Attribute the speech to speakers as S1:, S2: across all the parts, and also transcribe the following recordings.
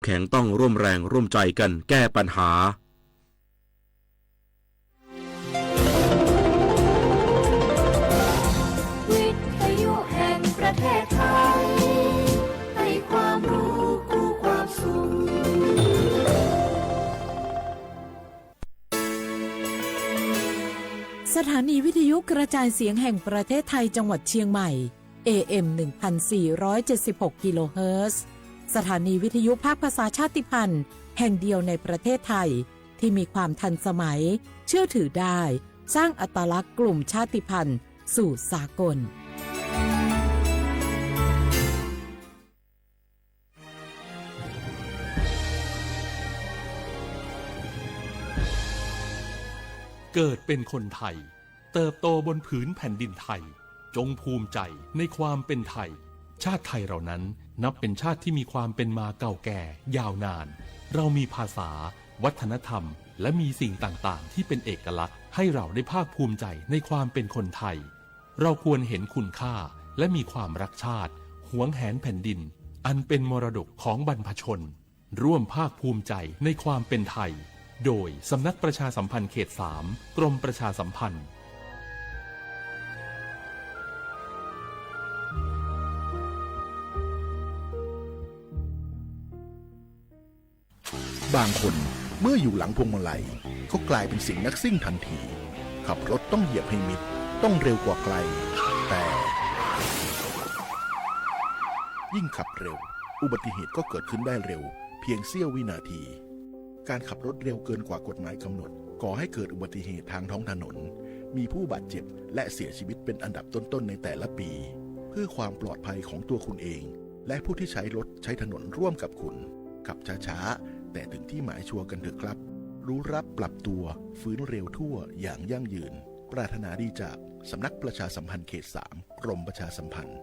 S1: ข็งต้องร่วมแรงร่วมใจกันแก้ปัญหา
S2: วิทยุแห่งประเทศไทยให้ความรู้คู่ความสุข
S3: สถานีวิทยุกระจายเสียงแห่งประเทศไทยจังหวัดเชียงใหม่ AM 1476 กิโลเฮิรตซ์สถานีวิทยุภาคภาษาชาติพันธุ์แห่งเดียวในประเทศไทยที่มีความทันสมัยเชื่อถือได้สร้างอัตลักษณ์กลุ่มชาติพันธุ์สู่สากล
S4: เกิดเป็นคนไทยเติบโตบนผืนแผ่นดินไทยจงภูมิใจในความเป็นไทยชาติไทยเรานั้นนับเป็นชาติที่มีความเป็นมาเก่าแก่ยาวนานเรามีภาษาวัฒนธรรมและมีสิ่งต่างๆที่เป็นเอกลักษณ์ให้เราได้ภาคภูมิใจในความเป็นคนไทยเราควรเห็นคุณค่าและมีความรักชาติหวงแหนแผ่นดินอันเป็นมรดกของบรรพชนร่วมภาคภูมิใจในความเป็นไทยโดยสำนักประชาสัมพันธ์เขต 3 กรมประชาสัมพันธ์
S5: บางคนเมื่ออยู่หลังพวงมาลัยก็กลายเป็นสิ่งนักซิ่งทันทีขับรถต้องเหยียบให้มิดต้องเร็วกว่าไกลแต่ยิ่งขับเร็วอุบัติเหตุก็เกิดขึ้นได้เร็วเพียงเสี้ยววินาทีการขับรถเร็วเกินกว่ากฎหมายกำหนดก่อให้เกิดอุบัติเหตุทางท้องถนนมีผู้บาดเจ็บและเสียชีวิตเป็นอันดับต้นๆในแต่ละปีเพื่อความปลอดภัยของตัวคุณเองและผู้ที่ใช้รถใช้ถนนร่วมกับคุณขับช้าๆแต่ถึงที่หมายชัวร์กันเถอะครับรู้รับปรับตัวฟื้นเร็วทั่วอย่างยั่งยืนปรารถนาดีจากสำนักประชาสัมพันธ์เขต 3 กรมประชาสัมพันธ์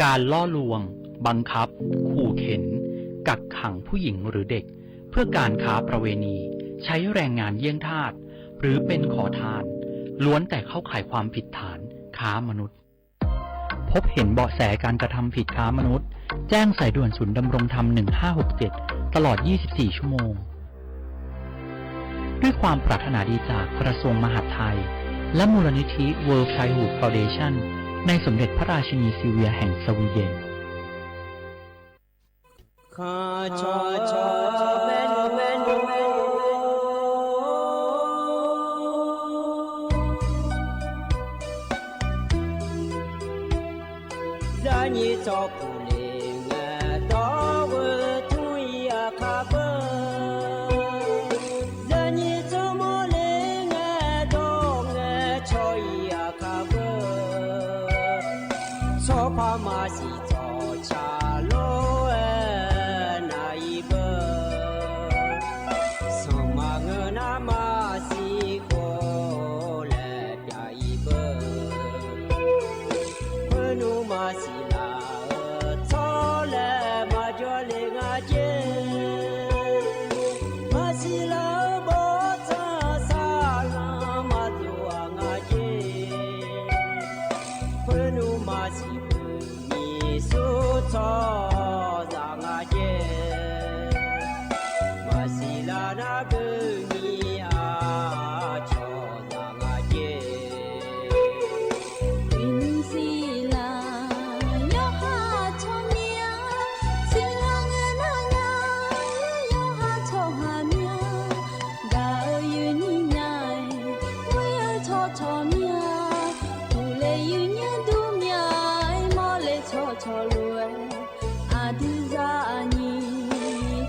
S6: การล่อลวงบังคับขู่เข็นกักขังผู้หญิงหรือเด็กเพื่อการค้าประเวณีใช้แรงงานเยี่ยงทาสหรือเป็นขอทานล้วนแต่เข้าข่ายความผิดฐานค้ามนุษย์พบเห็นเบาะแสการกระทำผิดค้ามนุษย์แจ้งสายด่วนศูนย์ดำรงธรรม1567ตลอด24ชั่วโมงด้วยความปรารถนาดีจากกระทรวงมหาดไทยและมูลนิธิ World Childhood Foundationในสมเด็จพระราชินีซิลเวียแห่งสวีเดน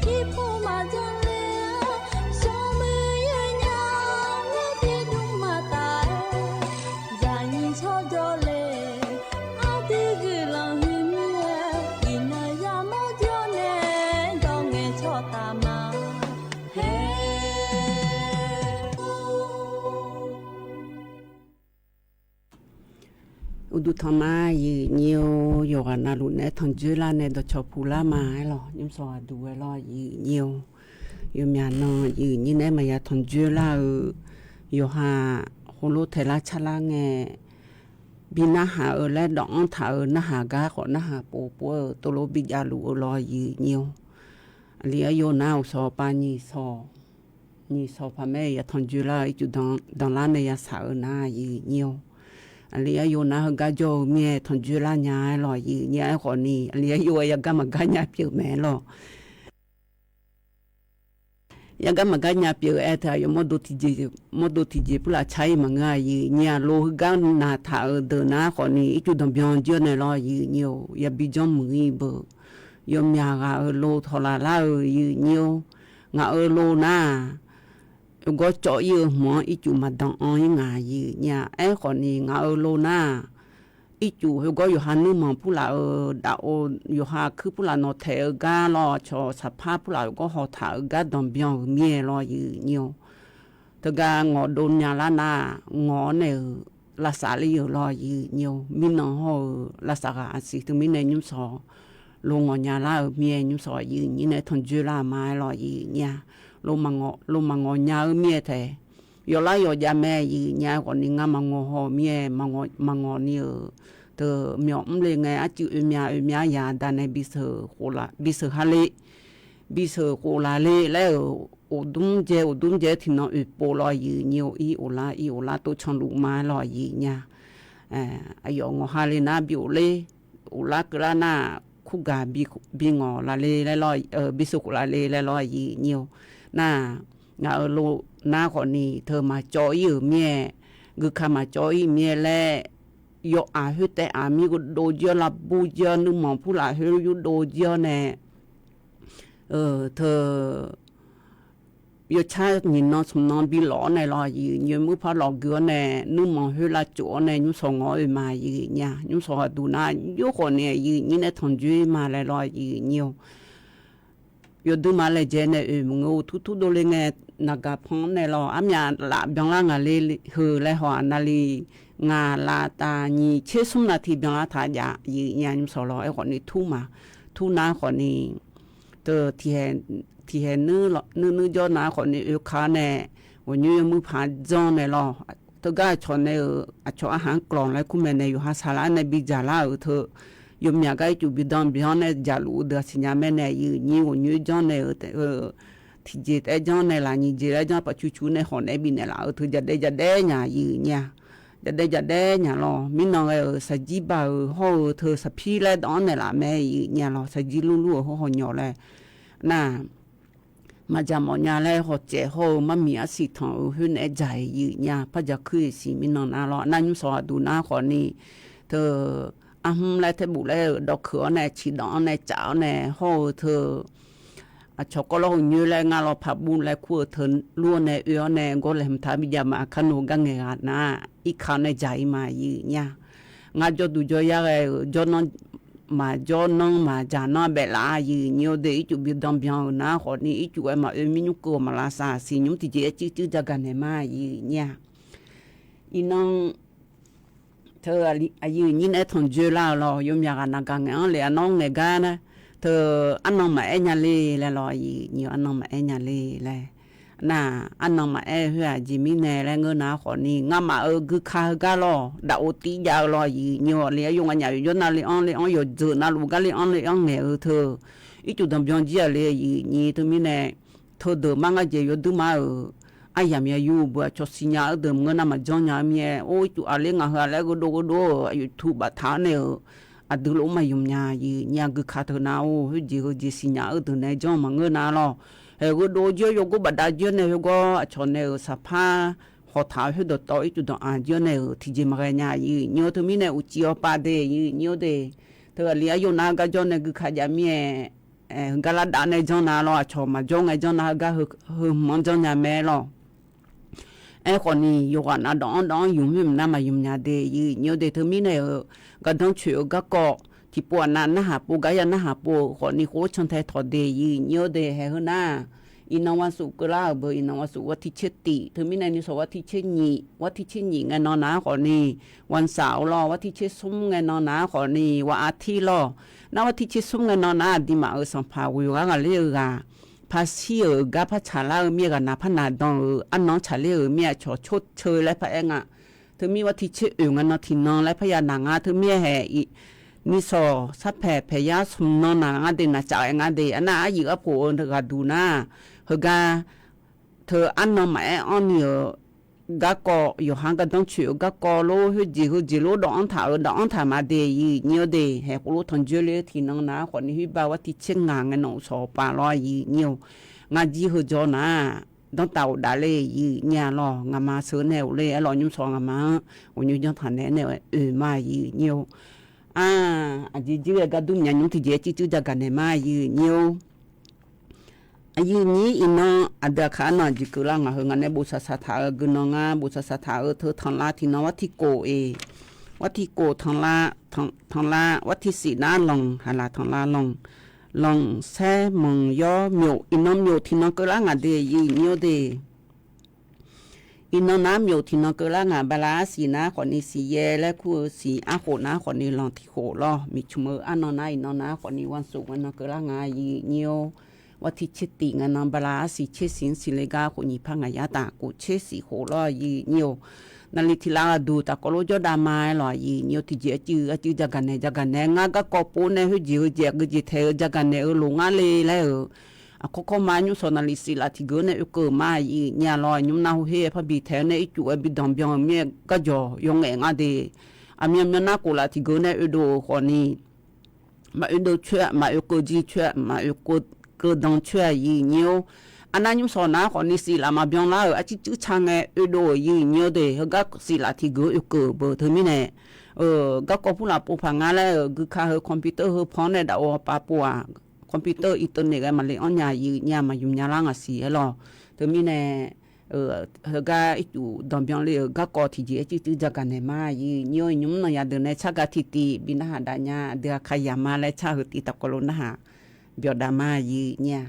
S2: ที่ผู้มาจังเลยสมือย
S7: udu thama yi nhiều yoga na lu ne thang ju la ne do chopula ma lo nhum so du lo yi nhiều yo mya no yi ni ne ma ya thang ju la yo ha holo thela chala nge bina ha le dong tha na ha ga kho na ha po po to lo bi ya lu lo yi nhiều ali yo na so pa ni so pa me ya thang ju la ju dans la ne ya sa na yi nhiều ali yo na ga jo mie thon ju la nya lo yi nya ko ni ali yo ya ga ma ga nya pyu me lo ya ga ma ga nya pyu e ta yo mo do ti je pula chai ma nga yi nya lo ga na tha de na ko ni ju dong byong je ne lo yi nyo ya bi jong mu yi bo yo mya ga lo tho la yi nyo nga lo na go cho yêu mo ít chú mà đong oi ngà gì nhà ấy còn ni ngà lô na ít chú go yo han nu mà pula đạo yo ha cứ pula nó thể ga lo cho sắp pula go họ thả ga đom biong mie lo gì nhiều từ ga ngõ đồn nhà la na ngõ này là xã li lo gì nhiều min nó ho là xã ga si từ min này nhum so lo ngõ nhà la mie nhum so gì như này thon ju la mai lo gì nhà lo mango nya mie the yo la yo ja me yi nya ko ni nga mango ho mie mango ni te myo mle nge a chu mya ya da ne bi se ko la le o dum je thi no po lo yi nyo i o la to chon lu ma lo yi nya ayo ngo ha le na bi o le o la kra na khu ga bi ngo la le lo bi se ko la le lo yi nyo na ngà lô na ko ni thơ mà cho yu mie gu kha mà cho yu mie le yo a hu te a mi go do je la bu je nu mo pu la hu yu do je ne thơ yo cha ni no sum no bi lo ne lo yi nyu mu pha lo gu ne nu mo hu la cho ne nyu so ngo ma yi nya nyu so du na yo ko ne yi ni ne thon ju ma le lo yi nyu yo du ma le je ne ngo tu do le nge na ga phon ne lo amya la byang la nga le hu le ho na li nga la ta ni che sum na thi byang la tha ya yi nya nim so lo e ko ni thu na ko ni to thi he nu jo na ko ni yu kha ne wo nyu mu pha jo ne lo to ga cho ne a cho a han klon le ku me ne yu ha sala ne bi ja la to yo mya ga ju bi don bi ne ja lu de sinya me ne yi ni wo nyu jo ne thì je te jo ne la ni je ja pa chu ne ho ne bi ne la to ja de nya yi nya ja de nya lo mi no sa ji ba ho to sa phi le don ne la me yi nya lo sa ji lu ho nyo le na mà giờ mọi nhà lại họ trẻ họ mà mía xịt thằng hơn ấy dài gì nhà bây giờ cứ xí mình nó lo na nhung sọ đủ na khỏi ni thờ lại thế bù lại đọc cửa này chỉ đó này cháo này họ thờ cho có lo như lại ngà lo phá bùn lại khu thờ luôn này ưa này có làm thay bây giờ mà khăn hồ găng nghề na ít khăn này dài mà gì nha ngà cho đủ cho ya cho nó mà cho nó mà trả nó bẻ lá gì nhiều để chú biết đâm biang na họ ní chú em mà mình nhung cô mà là sao xí nhung thì chỉ chứ ra gần này mà gì nha nó thơ gì như này thằng dưa la lo yếm nhà gần gần ăn lẹ nó ngày gan á thơ ăn nó mà nhà lê là lo gì nhiều ăn nó mà nhà lê là na ăn nó mà hoa gì mình này là ngơ na họ ní ngắm mà cứ khá ga lo đậu tí giàu lo gì nhiều lẽ dùng anh nhà dùng na lẽ ăn rồi giờ na lu ga lẽ ăn nghề thơ ít chút đồng biang gì lẽ gì như tụi mình này thơ đỡ mang cái gì dùng đỡ mà ai làm nhà yêu bữa cho sinh nhật đỡ ngơ na mà trong nhà mẹ ôi chú à lẽ ngã hà lẽ cái đồ yêu thu bát thán này à đỡ lúc mà dùng nhà gì nhà cứ khá thơ nào gì sinh nhật đỡ này trong mà ngơ na lo cái đồ chơi có bát đá chơi này có cho này sắp ha họ tháo hết được tối chút đó chơi này thì chỉ mà cái nhà gì nhiều thứ mình này uchi ở ba đề nhiều đề thì là lý do nào cái chơi này cứ khai ra mẹ cái là đá này chơi nào lo cho mà chơi này chơi nào cái món chơi nhà mẹ lo còn ni yêu anh à đó dùng mình làm mà dùng nhà đề nhiều đề thứ mình này cái đông chuyện cái cọ thì buồn na hả bu cái na hả bu họ ni cố chân thay thọ đề nhiều đề hay hơn na อินวันสุกลาเบอร์อินวันสุวัที่เชติเธอไม่ในนิสวัที่เชญีวัที่เชญีไงนอนนาขอนี่วันเสาร์รอวัที่เชซุ่มไงนอนนาขอนี่วันอาทิตย์รอนาวัที่เชซุ่มไงนอนนาดีมาสัมภาวิวกันเลยกาภาษีกาพัชลาเมียกันนาพนาดองอันน้องชาเลเมียชอชดเชยและพะเองเธอมีวัที่เชอึงอันนอทินองและพยานางเธอเมียแห่นิสอสัพแผ่พยาสมนอนางเดนจ่ายงาเดอันน่าอยู่กับผู้เธอกาดูน่าเฮกาเธออันนอแม่อันเนี่ยกะกออยู่ห่างกันต้องชิวกะกอโลฮึจิโลดอนถามาเดยีเนียวเดแหกโลทันเจเลที่น้องนาคนนี้บาว่าที่เชิงงานน้องสอปาลอยยีเนียวงาจีฮึจอนาต้องเต่าดาเลยีเนี่ยรองามาเสือแนวเลยรอยุ่งสองามาวันยุ่งยังทันแนวมายีเนียวอาจีจีก็ดูเนี่ยยุ่งที่เจจิจะกันเนี่ยมายีเนียวยี่นี้อินน้องอเดขานอจิกลังเฮงานในบุษสถากุนงาบุษสถาเธอทางลาที่น้องวัดที่โกวัดที่โกทางลาวัดที่สีน้าลงหาลาทางลาลงแซ่มงย่อเมียวอินน้องเมียวที่น้องกลังเดยี่เมียวเดอินน้องน้ำเมียวที่น้องกลังบาลาสีน้าคนนี้สีแย่และคู่สีอาโขน้าคนนี้ลองที่โขล้อมีชุมอันน้องน้าอินน้องน้าคนนี้วันศุกร์วันน้องกลังยี่เมียววัที่เชติงานบลาสิเชสินสิเลกาคนนี้พังยาตากูเชสิโหลอยีเนียวนาลิทิลาดูตากโลจดามาลอยีเนียวที่เจจือจักันเนงากะกอปูเนหุจิเจกจิเทจักันเนลงาเลแล้วอะโคมายุสนาลิสิลาทิกเนอุกมายีเนี่ยลอยุนาหูเฮพบีเทเนอิจูบิดอมเบียงเมียกะจอยงเองอะเดอะเมียมนากูลาทิกเนอุโดคนนี้มาอุโดเชมาอุโกจิเชมาอุโกก็ดองช่วยยีเนียวอันนั้นยุ่งสอนนะคนนี้สิลามาเบียงลาอาจิจุช่างโดยีเนียวเดฮก็สิลาที่กูเบอร์เธอไม่แน่ก็ก็พูดละปูพังงาแล้วคือข้าคอมพิวเตอร์พร้อมในดาวปาปัวคอมพิวเตอร์อินเทอร์เน็ตมันเลยอันยายีเนี่ยมายุ่งยาล่างสิฮะหรอเธอไม่แน่ฮก็อยู่ดองเบียงเลยก็ก็ที่จีจุจักันเนี่ยมายีเนียวยุ่งน้อยเดินในชักกะทิตีบินหาดาญาเดือขยามาและชาหติตะกโลนะฮะเบียดามายีเนี่ย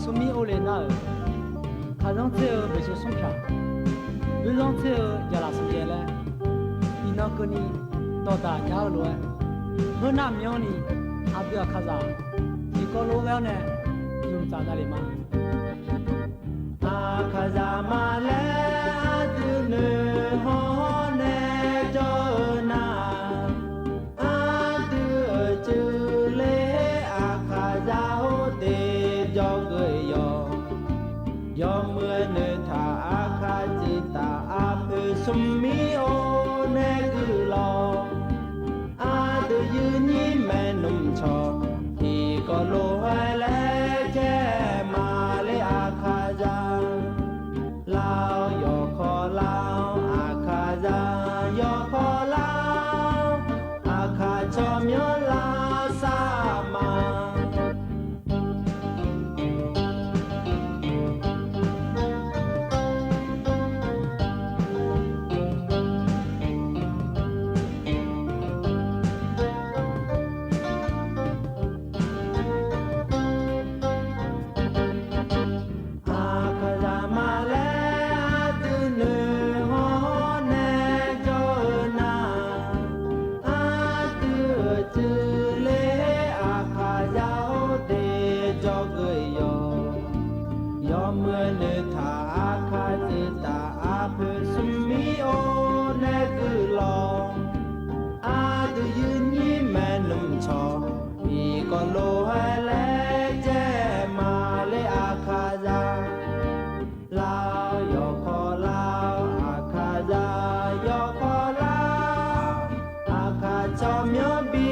S8: 说米欧嘞那，他让这不是送票，不让这要哪时间嘞？你那个你到达家路，河南苗呢，还不要看啥？你搞路了呢，用咋的哩嘛？啊，看啥嘛嘞？啊，就呢好呢，就那，啊，就就嘞，啊，看啥好的，就个哟，要么呢他啊看吉他啊不什么哦那个咯，啊都有你们弄错，一个路还来这马里啊看啥，老要靠老啊看啥要靠老，啊看着苗老啥嘛。โลให้แลเจมาเลอาคาจาลาวโยคอลาวอาคาจาโยคอลาวอาคาจอมยบี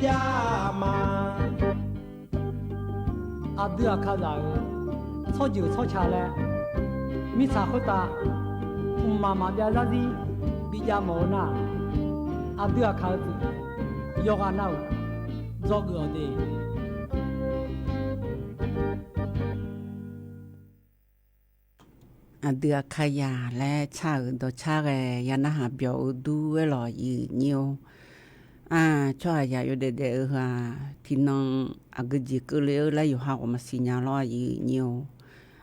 S8: จามา
S9: 阿对阿卡扎草就草吃嘞，米查好大，妈妈家啥子比较毛呐，阿对阿卡子，要阿闹，做个的。
S7: à đưa khai nhà lẽ cha ở đó cha cái nhà nó hạ biểu du với lò gì nhiều à cho nhà yêu để thì nó à cái gì cứ lấy lấy yêu học mà xin nhà lo gì nhiều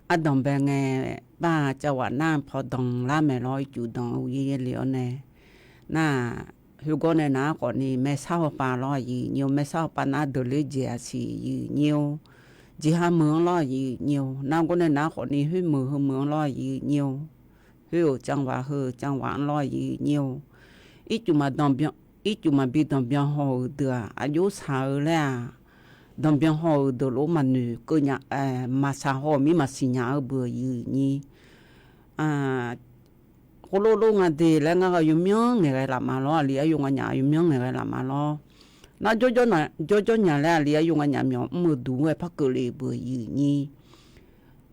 S7: à đồng bè nghe ba cho quả nam phò đồng la mẹ lo chủ đồng gì liệu nè na hiểu con này nó còn đi mẹ sao bà lo gì nhiều mẹ sao bà na được lấy gì nhiều chỉ hai mướn lo gì nhiều nam con này nó còn đi hơi mướn lo gì nhiều hiểu chẳng hòa lo gì nhiều ít chúng mà bị đồng biên hồ được à dấu sao là đồng biên hồ được lỗ mà nữ cơ nhà mà xã hội mi mà xin nhà ở bờ gì nhỉ à cô lô ngà thì là ngà dùng miếng người làm mà lo liền dùng nhà dùng miếng người làm mà lo nó cho nhà là liền dùng nhà miếng mua đủ người phát cờ lì bờ gì nhỉ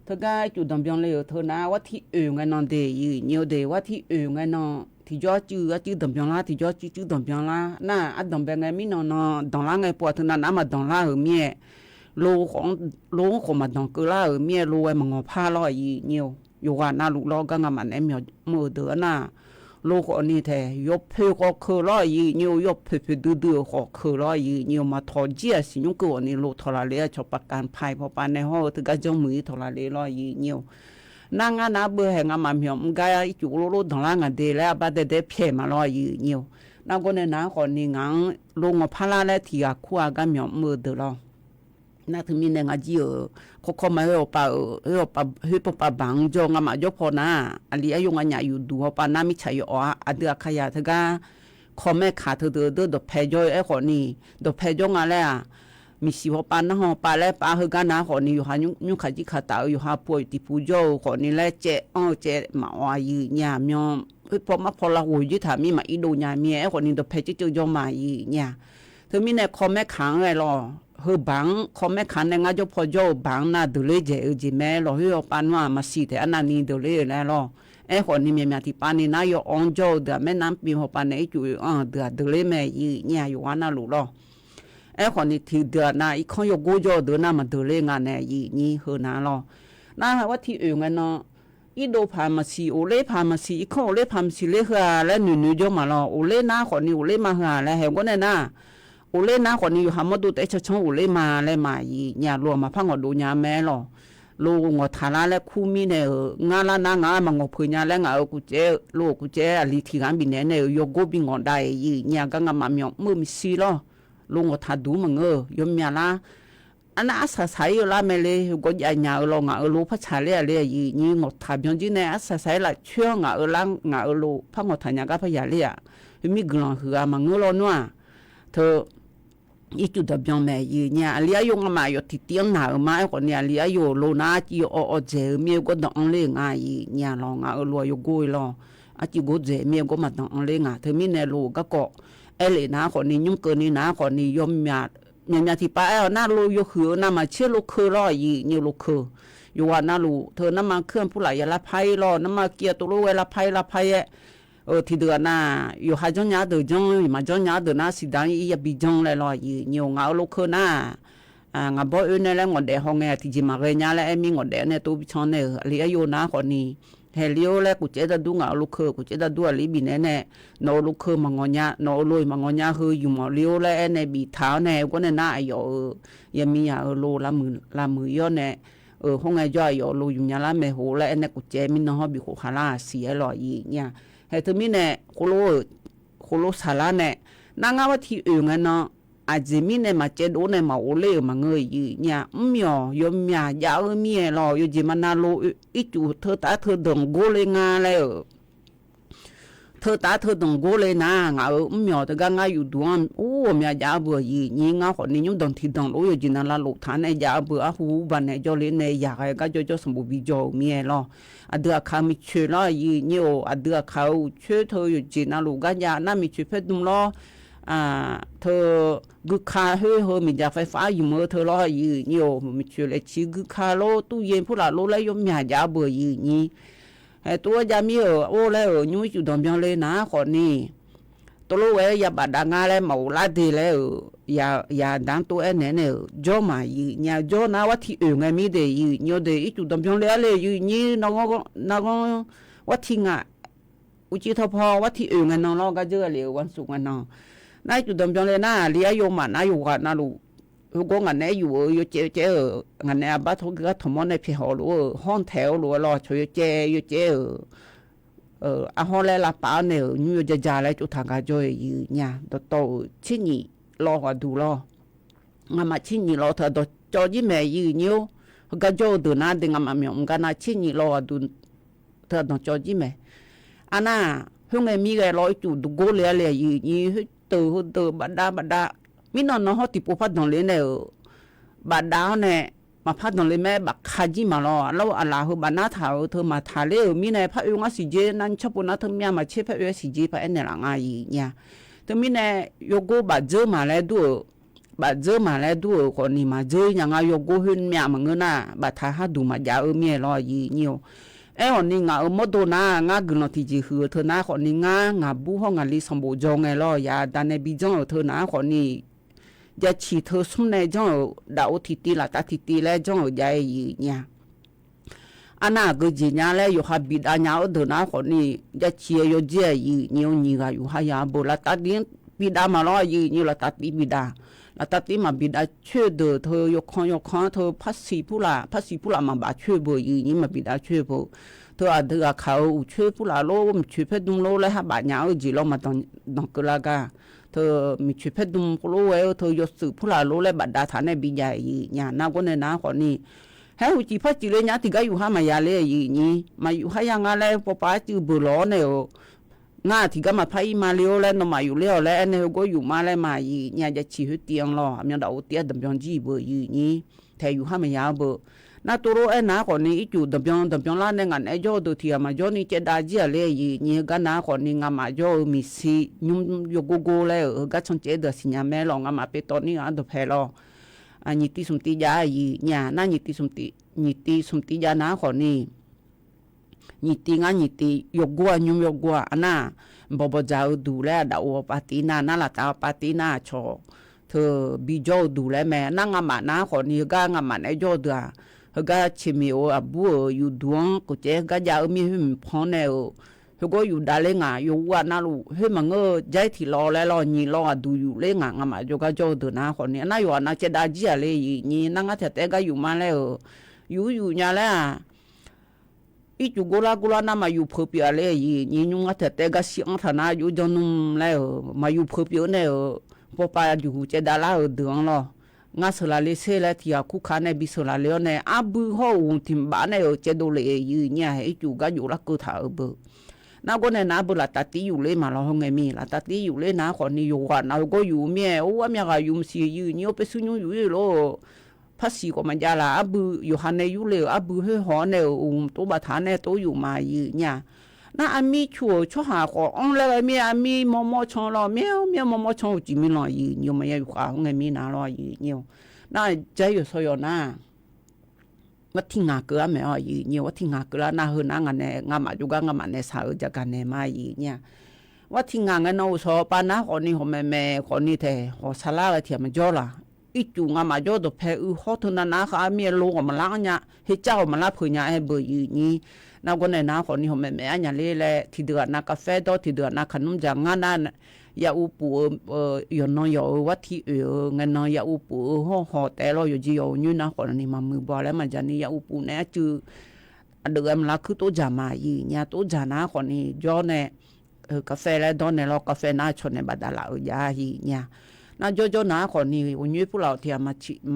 S7: thật ra chủ đồng biên lì thôi na quá thì người non để gì nhiều để quá thì người non thì cho chứ đồng biên la thì cho chứ đồng biên la na ăn đồng biên ngày mi nó đồng la ngày bỏ thôi na mà đồng la ở mía lôของmà đồng cứ la ở mía lô em mà ngọc pha lo gì nhiềuอยู่ว่าน่าลูกล้อก็งามันเอ็มมือเดือน่ะลูกอันนี้แท้ยบเพก็คือล้อยีนิวยบเพดื้อก็คือล้อยีนิวมาทอเจียสิยุกอันนี้ลูกทรเลชอบประกันภัยพอปานในห้องถึงก็จงมือทรเลล้อยีนิวนางานาเบื่อแห่งมันเหี่ยมกายจุกลูกทางล่างเดแล้วบัดเดเพ่มาล้อยีนิวนางคนนั้นคนนี้งังลงมาพลาและที่ขั้วกันเหี่ยมมือเดือล้อน่าถึงมีแรงจีเขามาให้ปะบังจงมาจกพอนะอันนี้อายุงานอยู่ดูปานามิชัยอ๋ออันเดียขยะเถอะก็เขาไม่ขาดเธอดอกเพจอยไอ้คนนี้ดอกเพจงอะไรอ่ะมีสิวปานะฮอปาแล้วปาเฮกันนะคนนี้อยู่หายุขจิขาตาอยู่หาป่วยติปูโจคนนี้แล้วเจ๊มาว่าอยู่เนี่ยมีพอละหูยี่ถามีมาอีดูเนี่ยมีไอ้คนนี้ดอกเพจจะยอมมาอยู่เนี่ยเธอมีในเขาไม่ขังไงหรอเฮบังเขาไม่ขันในงานจพอโจบังน่าดูเลยเจอจีแม่เราเฮียปานว่ามาสีแต่อันนั้นนี่ดูเลยแล้วล่ะไอ้คนนี้มีที่ปานนี่นายองโจเดือแม่น้ำปีหัวปานในจุยเดือดูเลยแม่ยี่เนี่ยอยู่วันนั้นรู้ล่ะไอ้คนนี้ที่เดือน่ะอีกคนยกกูโจเดือน่ามาดูเลยงานเนี่ยยี่นี่เฮน่ะล่ะน่าว่าที่อื่นกันเนาะอีโดพามาสีโอเล่พามาสีอีกคนโอเล่พามาสีเล่เหือแล้วหนุ่ยๆโจมาล่ะโอเล่น่าคนนี้โอเล่มาเหือแล้วเห็นก็เนี่ยน่ะโอเล่นะคนนี้อยู่หามาดูแต่ช่องโอเล่มาเลยมาอีเนี่ยรวมมาพังอดูเนี่ยแม่หรอลูกงอทาราและคู่มีเนี่ยงานละนางานมางอพื้นเนี่ยแล้วงานกูเจลูกกูเจอลิทิงานบินเนี่ยโยโกบิงอได้อีเนี่ยก็งานมาเมียมือมีซีหรอลูกงอทาดูมังยมเนี่ยละอันนั้นอาศัยใส่ละไม่เลยก็ใหญ่เนี่ยเรางานลูกพัชเล่เลยอีนี่งอทาเพียงจีเนี่ยอาศัยใส่ละเชื่องานล่างงานลูกพังงอทาเนี่ยก็พยาเล่มีกลางหัวมังเราเนี่ยเธออีจุดดับยังแม่ยีเนี่ยเลี้ยยงมาอยู่ที่เตียงหนามาคนเนี่ยเลี้ยอยู่โลนาจีเจเมียก็ต้องเลี้ยงเนี่ยลองรวยอยู่กุยลองจีก็เจเมียก็มาต้องเลี้ยงเธอมีเนี่ยลูกก็เอเลนะคนนี้ยุ่งเกินนี่นะคนนี้ยมเนี่ยที่ป้าน่าลูกอยู่คือน่ามาเชื่อลูกคือรอยีเนี่ยลูกคืออยู่ว่าน่าลูกเธอน้ำมาเคลื่อนผู้หลายละไพ่รอน้ำมาเกียร์ตัวลูกเวลาไพ่ที่เดือนน่ะอยู่หาจังหยาเดือดจังมาจังหยาเดือนน่ะสิดังอีบีจังเลยล่ะยี่nhiều ngạo lúc khơiน่ะงาบ่อื่นเนี่ยแล้วงอเดห้องเนี่ยที่จิมาเรียนเนี่ยแล้วมีงอเดเนี่ยตัวบิชอนเนี่ยเลี้ยอยู่นะคนนี้เฮลิโอแล้วกูเจจะดูงาลูกคือกูเจจะดูอะไรบีเนี่ยนอลูกคือมังงเนี่ยนอลุยมังงเนี่ยคืออยู่มาเลี้ยวแล้วเนี่ยบีเท้าเนี่ยก็เนี่ยน่าอยู่ยังมีโลละมือยอเนี่ยห้องไอ้ย่อยอยู่โลอยู่เนี่ยละไม่โหแล้วเนี่ยกูเจมีน้องบีกูฮาลาเสียหล่อยี่เนี่ยเฮ้ยทำไมเนี่ยโคโลสาระเนี่ยนางว่าที่อื่นเนาะอาจจะมีเนี่ยมาเจดูเนี่ยมาโอเล่มาเงยยี่เนี่ยมียมยายาวมีหรออยู่จีมันนาโลอีจูเธอตาเธอดงโกเลยงาเลยเธ เธอตาเธอต้องโกเลยนะงาเมียวแต่ก็งาอยู่ดวงโอ้เมียยาเบื่อยีนี่งาคนนี้ยุ่งดองที่ดองโอ้ยจีนันละลูกฐานในยาเบื่อหูบันในจอเลในยาก็จะสมบูรณ์วิจารเมียล้ออเดือเขามีเชื่อล้อยีนี่โออเดือเขาเชื่อเธออยู่จีนันลูกกันยาน่ามีเชื่อเพื่อดุมล้อเธอกุคาเฮ้ยมียาไฟฟ้าอยู่มือเธอล้อยีนี่โอมีเชื่อเลยชีกุคาโลตู้เย็นผู้หลานโลแล้วยมเมียยาเบื่อยีนี่ตัวยามีโอ้แล้วยุ่งอยู่ดอมยังเลยนะคนนี้ตัวลูกยาบาดงาแล้วมาลาดีแล้วยาดังตัวเนี่ยจ่อมาอยู่เนี่ยจ่อนะว่าที่ไงมีเดียอยู่เนี่ยเดียอีจุดดอมยังเลยอยู่นี่น้องว่าที่งะอุจิทพอว่าที่ไงน้องเราก็เจอเลยวันศุกร์น้องนายจุดดอมยังเลยนะเลี้ยโยมันนายอยู่กันนะลูกก็งานนี้อยู่เจ๊งานนี้บ้านทุกข์ทั้งหมดในพี่หอรู้ห้องแถวรู้รอช่วยเจ๊ห้องแรกละป้าเนี่ยอยู่จะจ่ายแล้วจุดทางการจ่อยอยู่เนี่ยโตชิ้นนี้รอดูรองานมาชิ้นนี้รอเธอตัวจอยี่แม่อยู่เนี่ยก็จ่อดูนะดึงงานมาเมียงกันนะชิ้นนี้รอดูเธอตัวจอยี่แม่อันน่ะห้องไอ้มีอะไรรอจุดดูโกเลยอยู่นี่ตัวบัดดามีน้องเขาติดปุ๊บพัดนอนเลยเนี่ยบาดาวเนี่ยมาพัดนอนเลยแม่บักขาจีมาล้อแล้วอะไรเขาบานาถาวเธอมาทาเลยมีเนี่ยพระองค์สิเจนั่นชอบปุ่นนะเธอมีมาเชื่อพระองค์สิเจพระเอ็นเนี่ยหลังอายีเนี่ยเธอมีเนี่ยโยโกบาเจอมาแล้วดูคนนี้มาเจออย่างไงโยโกหุ่นเมียมันเงินน่ะบาทาหาดูมาจ่าเมียล้อยีเนี่ยคนนี้งาหมดตัวน่ะงากุนที่จีคือเธอน่ะคนนี้งาบุห้องงาลิสมบูรณ์จงไงล้อยาดันในบิจงเธอน่ะคนนี้จะชีเธอสุ่มในจังดาวทิตีละตาทิตีแล้วจังใจเนี่ยอันน่ะก็จีเนี่ยแล้วอยู่ฮับบิดอันเนี่ยเดินหน้าคนนี้จะเชียอยู่เจียยี่นี่ก็อยู่หายาบุละตาดินบิดามาล้อยี่ละตาติบิดาละตาติมาบิดาช่วยเดินเธอยกข้องเธอพัสสีผู้ละมาบาช่วยบ่ยี่มาบิดาช่วยบ่เธอเธอเขาช่วยผู้ละโลมช่วยเพื่อดุมโลแล้วฮับบาเนี่ยจีเรามาต้องกลากาเธอมีชีวิตดุมโลเวลเธอยศสื่อผู้หลาโลและบัดดาฐานในบิญญาอีเนี่ยน่าก็ในน้าคนนี้ให้หุจีพัดจีเลยเนี่ยที่ก็อยู่ห้ามายาเลยอีนี่มาอยู่ให้ยังอะไรพอป้าจือบุหลอเนี่ยง่าที่ก็มาพายมาเลี้ยวแล้วนมาอยู่เลี้ยวแล้วเนี่ยก็อยู่มาแล้วมาอีเนี่ยจะชีวิตเตียงรอมีดาวเตียดำยองจีเบอร์อีนี่แทอยู่ห้ามายาเบอร์น่าตัวรู้น้าคนนี้อีจูดำยองล้านในงานไอ้โจดูที่มาโจนี่จะได้เจียเลยอีนี่ก็น้าคนนี้งามาโจมีสียุ่งโยโกแล้วก็ชนเจดสิญญาแม่ลองงามาไปตอนนี้อันดูแพลออันนี้ที่สมติยาอีเนี่ยน่านี่ที่สมติยาน้าคนนี้นี่ตีโยโกยุ่งโยโกอันน่ะบ่จะดูแลดาวปาตินาน่าละตาปาตินาชอเธอบิโจดูแลแม่นั่งงามาน้าคนนี้ก็งามาไอ้โจเดือก็ชิมิโออาบัวอยู่ดวงก็เจ๊ก็จะมีหุ่นพอนเนอก็อยู่ดาเลงาอยู่ว่าน่ารู้เฮ้ยมันใจที่รอแล้วรอนี่รอดูอยู่เลงางามาโยก็โจเดือน้าคนนี้น่าอยู่น่าจะได้เจียเลยนี่นั่งก็แต่ก็อยู่มาแล้วอยู่เนี่ยแหละอีจูกุลาน่ามาอยู่เพื่อเปียเลยนี่ยุ่งก็แต่ก็เสียงฐานะอยู่จนนุ่มแล้วมาอยู่เพื่อเปียเนี่ยพอไปอยู่จะได้ละเดือนละงาสลาเลเซลที่อาคุขาในบิสลาเลอเนี่ยอาบุห่ออุ่นทิมบ้านเนี่ยจะดูเลยเนี่ยให้จูก็อยู่ละกูถ่ายเบอร์น่าก็เนี่ยน่าบุละตัดตีอยู่เลยมาเราห้องไงมีละตัดตีอยู่เลยนะคนนี้อยู่กันเราก็อยู่เมียโอ้ว่าเมียก็อยู่สิอยู่เนี่ยไปซื้ออยู่โลภาษีก็มันยาละอาบุอยู่หันในอยู่เลยอาบุให้หอเนี่ยตัวบัตรเนี่ยตัวอยู่มาเนี่ยน่าอามีชัวหาก็อันเลยมีอามีมอชงเราเมียมอชงจิมิลอยเนี่ยไม่อยู่ขาห้องไงมีน่ารอเนี่ยน่าใจอยู่สยน่าวัดที่งาเกลือไม่อ๋อเนี่ยวัดที่งาเกลือน่าเฮน่างานเนี่ยงามาจุกงามาเนี่ยสาวจะกันเนี่ยมาเนี่ยวัดที่งานเนาสอปานะคนนี้เขาแม่คนนี้เถอะเขาสลาเทียมจ่อละอีจูงามาจ่อตัวเพอเขาทุนน่าเขาเมียลูกมันล้างเนี่ยให้เจ้ามันล้างเพื่อเนี่ยให้เบอร์นี่น่าก็ในน้าคนนี้เขาแม่อันนี้เลยที่เดือนนักกาแฟต่อที่เดือนนักขนมจากงานนั้นยาอุปูอยู่น้อยอยู่วัดที่เงินน้อยยาอุปูห่อแต่เราอยู่จีอยู่นี่นะคนนี้มามือบอลแล้วมันจะนี่ยาอุปูเนี่ยจือเดือนละคือตัวจามาเนี่ยตัวจานะคนนี้ย้อนเนี่ยกาแฟแล้วตอนเนี่ยเรากาแฟน่าชนในบัดดาลายาเนี่ยน่าจ่อๆนะคนนี้วันนี้พวกเราที่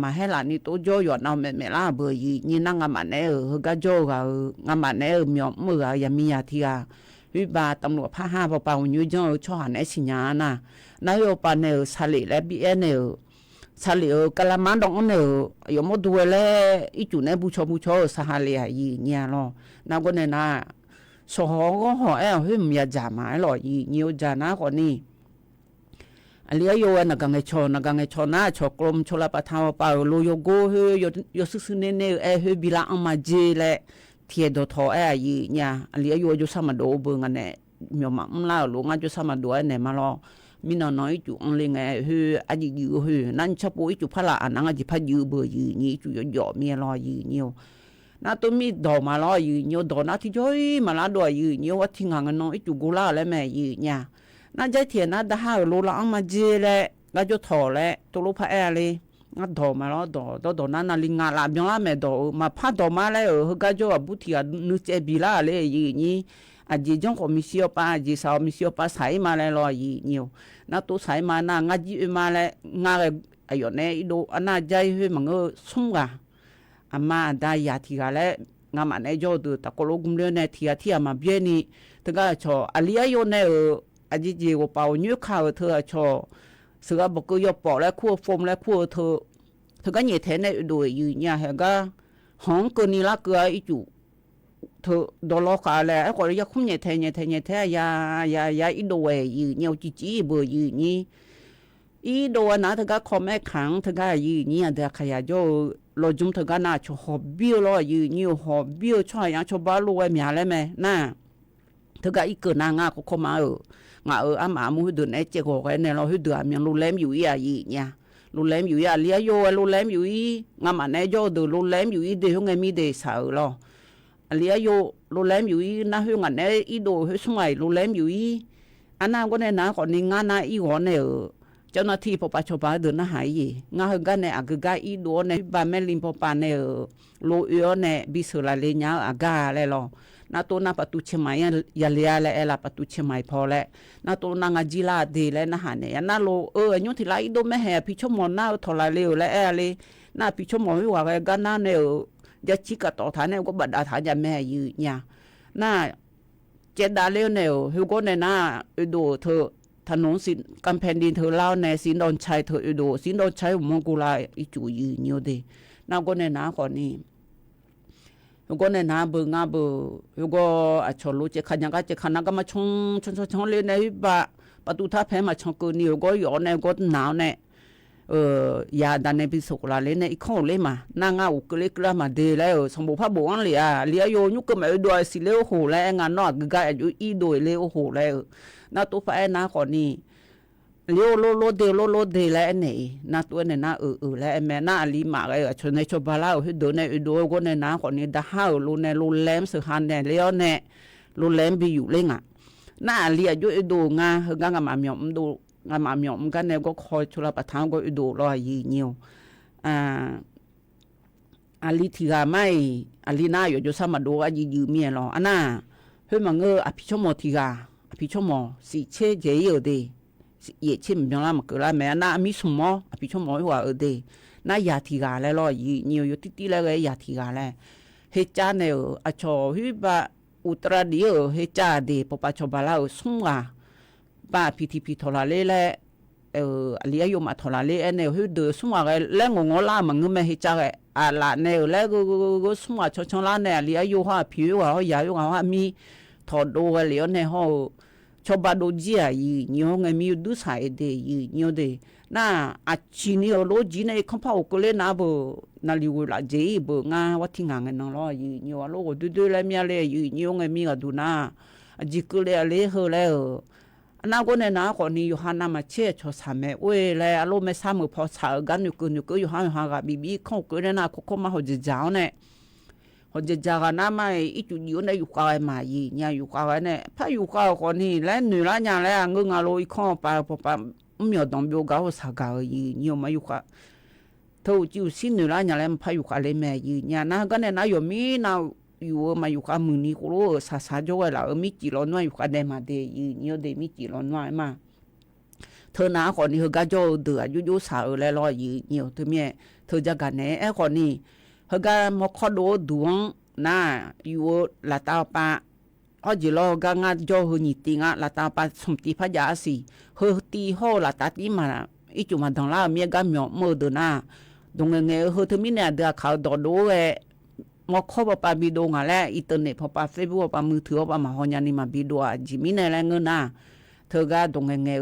S7: มาให้หลานนี่ตัวจ่ออยู่น่าแม่ล่าเบอร์นี่นั่งงามันเนี่ยก็จ่อก็งามันเนี่ยมีมือยามียาที่ ฮึบาตำรวจภาค5เป่าๆอยู่จ้อช่อหันไอ้สิญาน่ะนายปานเนอซาลิและบีเอเนอซาลิกะละมันดองเนอยมดูแลอีจุในบูชอสหาเลยีเนี่ยลอนาวก็เนนะสอก็หอแอฮึมยาจามาหรอยีนิวจานะก็นี่อเลียโยนะกังไอชอนะชอกลมชลปะทาวปาโลโยโกเฮยซึเนเนเอเฮบิลาอมาเจเลเทียดทอแอยีเนี่ยอเลียโยจุสมาโดเบงอันเนมีมาลาลุงจุสมาโดเนมาลอมีน้อยจุอังเลงเฮอจิยูเฮนั่นชะปุยจุพละอันนังจิพยูเบยีนี่จุยอเมียลอยีนิวนาตัวมีดอกมาลอยีนิวดอกนาที่จ้อยมาลาดอยีนิวว่าทิ้งหังน้อยจุกุลาและแม่ยีเนี่ยน่าจะเทียนน่าได้หาโลละอังมาเจเลยก็จะถอเลยตัวลูกพระเอเลยงั้นดอกมาแล้วดอกนั้นลิงาลาบยังละแม่ดอกมาพัดดอกมาเลยก็จะบุตรนึกเจ็บบีละเลยยีนี่อาจจะจงก็มีเสียป้าอาจจะสาวมีเสียป้าใส่มาเลยรอยีนิวน่าตัวใส่มาน่างาจีมาเลยงาเลยไอ้ยอดเนี่ยอีโดอันน่าใจเฮ้ยมันก็สุ่มกะอามาได้ยาทีกันแล้วงามันไอ้จอดูตะโกโลกุมเรื่องเนี่ยที่มาเบี้ยนี่ถึงก็ชออาลีอายุเนี่ยอาจจะว่าเป่าเนื้อข้าวเธอชอเสือบอกก็ยอปอและขั้วฟมและขั้วเธอก็เหยียดแทนในโดยอยู่เนี่ยเห็นก็ห้องก็นี่ละเกลืออีจุเธอดอลล์ขาแล้วก็เลยคุ้มเหยียดแทนยาอีโดยอยู่เนี่ยจีเบอร์อยู่นี่อีโดนะเธอก็คอมแม่ขังเธอก็อยู่นี่เดี๋ยวขยายโยรอจุ่มเธอก็น่าชอบบิ้วรออยู่นี่หอบบิ้วช่วยยังชอบบ้าลูกไอ้เมียเลยไหมน่าเธอก็อีเกิดนางก็เข้ามางาอามามูเดินไอ้เจ้าก็เนี่ยเราเดือดมันรูเล่มอยู่อีเนี่ยรูเล่มอยู่อีเลี้ยโยรูเล่มอยู่อีงามันไอ้โยเดือดรูเล่มอยู่อีเดี๋ยวไงมีเดี๋ยวสาวหรอเลี้ยโยรูเล่มอยู่อีน่าหิ้งอันเนี่ยอีโดหิ้งสมัยรูเล่มอยู่อีอันนั้นก็เนี่ยนะก่อนนี้งานน่ะอีหัวเนี่ยเจ้าหน้าที่พอปัจจุบันเดินน่ะหายงาหิ้งกันเนี่ยก็กอีโดเนี่ยบ้านแม่ลิมพอปานเนี่ยโลเอียเนี่ยบิสลาเลญาอากาเลยหรอนาตัวนาปตุเชมัยยาเลียและเอลาปตุเชมัยพอและนาตัวนางจิลาดีและนาหาเนี่ยนาโลยุติลาอิโดแม่แห่พิชมอนนาทลาเลวและเอเลนาพิชมอนวิวากันนาเนี่ยยาชิกะต่อฐานเนี่ยก็บัดอาฐานยาแม่ยืเนี่ยนาเจดาเลวเนี่ยฮิวโกเนี่ยนาอุโดเธอถนนสินกำแพงดินเธอเล่าในสินดอนชัยเธออุโดสินดอนชัยมงกุลาอิจูยืเนี่ยเดนาก็เนี่ยนาก่อนนี้如果呢拿不拿不，如果啊朝路这看人家这看那个嘛冲来那把杜他拍嘛冲过你，如果有呢个闹呢，呀但那边说过来呢一看来嘛，那俺有个来个嘛的来，从不怕不往里啊，里有有个没多是了好来，俺那个就一对了好来，那都发那个呢。โลเดแล้วเนี่ยนาตัวเนี่ยนาแล้วแม่นาลีมาไอ้ชนในชบาลาให้ดูในดูก็ในนาคนนี้ดาห้าวลูในลูแหลมสือหันเนี่ยเลี้ยวเนี่ยลูแหลมไปอยู่เล่งอ่ะนาลีอายุดูงาเฮงงามาหยอมดูงามาหยอมกันเนี่ยก็คอยชุลประทานก็ดูรอยีเนียวอาลีทีกาไม่อาลีน่าอยู่สมาดูอายียืมเมียรออันน่ะเฮ้ยมังอภิชมทีกาอภิชมสิเชเจเยอดี也亲不了嘛，过来没那没什么，比较没话的，那牙体干来咯，你有滴滴那个牙体干来，黑家呢，啊，瞧去把乌特拉里哦，黑家的不把瞧把那送啊，把皮皮拖拉来嘞，里有嘛拖拉来，呢去的送啊个，来我拉嘛，我们黑家个啊拉呢，来个送啊，瞧拉呢，里有话皮话，也有话米，拖多个里呢好。ชอบดูจีอ่ะยี่ห้อไงมีดูสายเดียยี่ห้อเดียน่าอาชีนี่โลจีเนี่ยเขาพาอุกเลน่าบ่นาลิวลาเจีบ่งาวัดที่งานนั่งรอยี่ห้อโลก็ดูเลยมีอะไรยี่ห้อไงมีก็ดูน่าจิกเลยอะไรเหรอแล้วน่าก็เนี่ยน่าคนนี้อยู่หันน้ามาเชี่ยชอสามเมเว้ยเลยอารมณ์ไม่สามพอสาวกันอยู่ก็อยู่หันกับบีเขาก็เนี่ยน่าเขามาเขาจะเจ้าเนี่ยเขาจะจากน้าไม่อีจุดอยู่ในอยู่กายมายีเนี่ยอยู่กายเนี่ยพาอยู่กายคนนี้แล้วหนูละอย่างแล้วเงินเราอีกข้อไปพอไปไม่ยอมต้องบิวเขาสักกายยีเนี่ยมาอยู่กายเท่าจู่สิ้นหนูละอย่างแล้วพาอยู่กายเลยแม่ยีเนี่ยนะก็เนี่ยนะอยู่มีน่าอยู่มาอยู่กายมือนี้ก็รู้สาจ้อยแล้วมีจีรอนว่าอยู่กายได้มาเดียเนี่ยเดียมีจีรอนว่ามาเธอหน้าคนนี้เขาก็จะเดือดยุ่สาวแล้วรอยีเนี่ยเธอเมียเธอจะกันเนี่ยไอ้คนนี้เฮกามอคอโดดวงน่าอยู่ละตาปะ ở chỉ lo gang ngã cho hơi nhị tiếng á là ta ba sum tí phát giá gì hơi tí hô là ta tí mà ít chung mà thằng là miếng gam nhỏ mơ được na đồng nghe hơi thứ mình nè được khảo đỏ đố về mà khó bà bị đồ ngà lẽ internet bà Facebook bàมือถือbà mà họ nhà ni mà bị đồ chỉ mình nè là ngân na thưa ga đồng nghe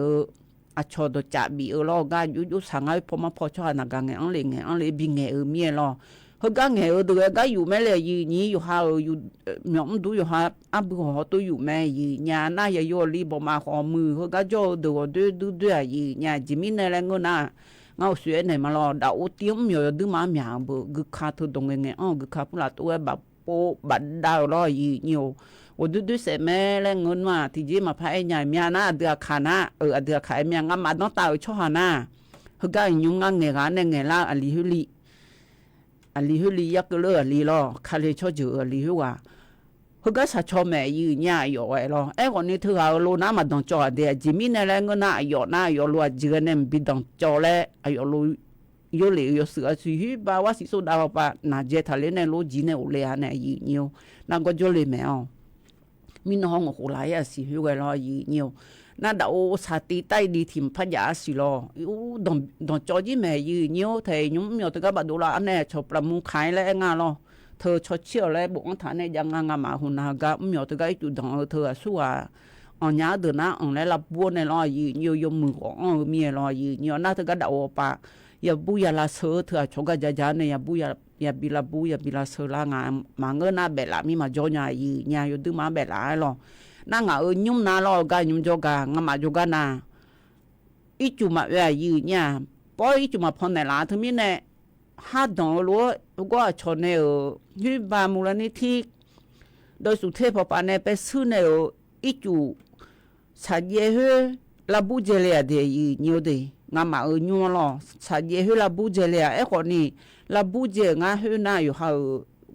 S7: cho đồ chả bị lo ga yu sáng ấy phô mà phô cho anh ga nghe anh lấy bị nghe mía lo họ ga nghe được ga yu mẹ là yu nhí yu ha yu nhóm du yu ha áp bức họ tôi yu mẹ yu nhà na ya yu li bỏ mà họ mưa họ ga cho đồ đưa yu nhà chỉ mình này là ngân na ngao xuyên này mà lo đậu tiếng nhiều đứa má mèo bự gực khá thôi đồng nghe gực khá cũng là tôi bảo bố bạn đào lo yu nhiều我对对什么嘞？我嘛，提前嘛拍人家那得看那，得看面俺嘛当到错下那，他讲用俺眼啦，离去一个了离咯，看来错就离去哇。他讲啥错没有伢有哎咯，哎我那头下路那嘛当做的，前面那我那有路这个呢别当做嘞，哎有路。有嚟有時啊，去吧，我是說到吧，那這他咧呢攞錢呢，我嚟下呢要，那個咗嚟咩哦？mình nó không có lại à xí hữu cái lo gì nhiều na đậu sát tí tay đi tìm phát giá xí lo đồng cho gì mẹ gì nhiều thì nhúng nhiều từ các bạn đồ là anh này chụp làm muốn khai lại nghe lo thơ cho chiều lại bọn thằng này chẳng nghe mà hôm nào gặp nhiều từ cái chủ động thơ xua ông nhá từ na ông lại là buôn này lo gì nhiều dùng mực ông mía lo gì nhiều na từ cái đậu bà ya bu ya la sơ thơ cho cái giá này ya bu ya bila sơ la ngà mà ngơ na bẻ lại mi mà cho nhà yo tư mà bẻ lại lo na ngà nhung na lo ga nhung cho ga ngà mà cho ga na ít chú mà về nhà bỏ ít chú mà phong này lá thứ mình này hát đồng lúa có cho này như ba mùa này thì đôi số thế bảo này bé sư này ít chú xài dễ hơn là bu dễ lẹ để nhiều đấy ngà mà nhung lo xài dễ hơn là bu dễ lẹ ấy còn nè là bu dễ ngà hơn na yo ha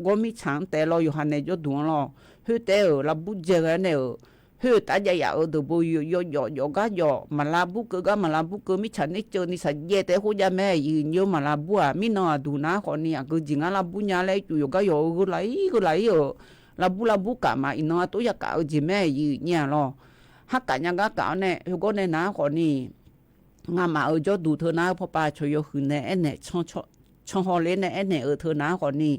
S7: có mi chẳng té lo yo han này cho đúng lo hơn té là bu dễ cái này hơi ta dạy ở từ bùi yo ga yo mà là bu cơ mi chẳng ấy chơi ni sa dễ té hồ gia mẹ gì nhiều mà là bu à mi nó đủ na còn nè cứ chỉ ngà là bu nhà lấy chủ yo ga yo cứ lấy ở là bu cả mà nó tôi ya cả ở gì mẹ gì nhà lo hát cả nhà cả nè có nên na còn nè ngà mà ở cho đủ thơ na papa cho yo hư nè nè trong họ lên nè nè ở thơ na còn nè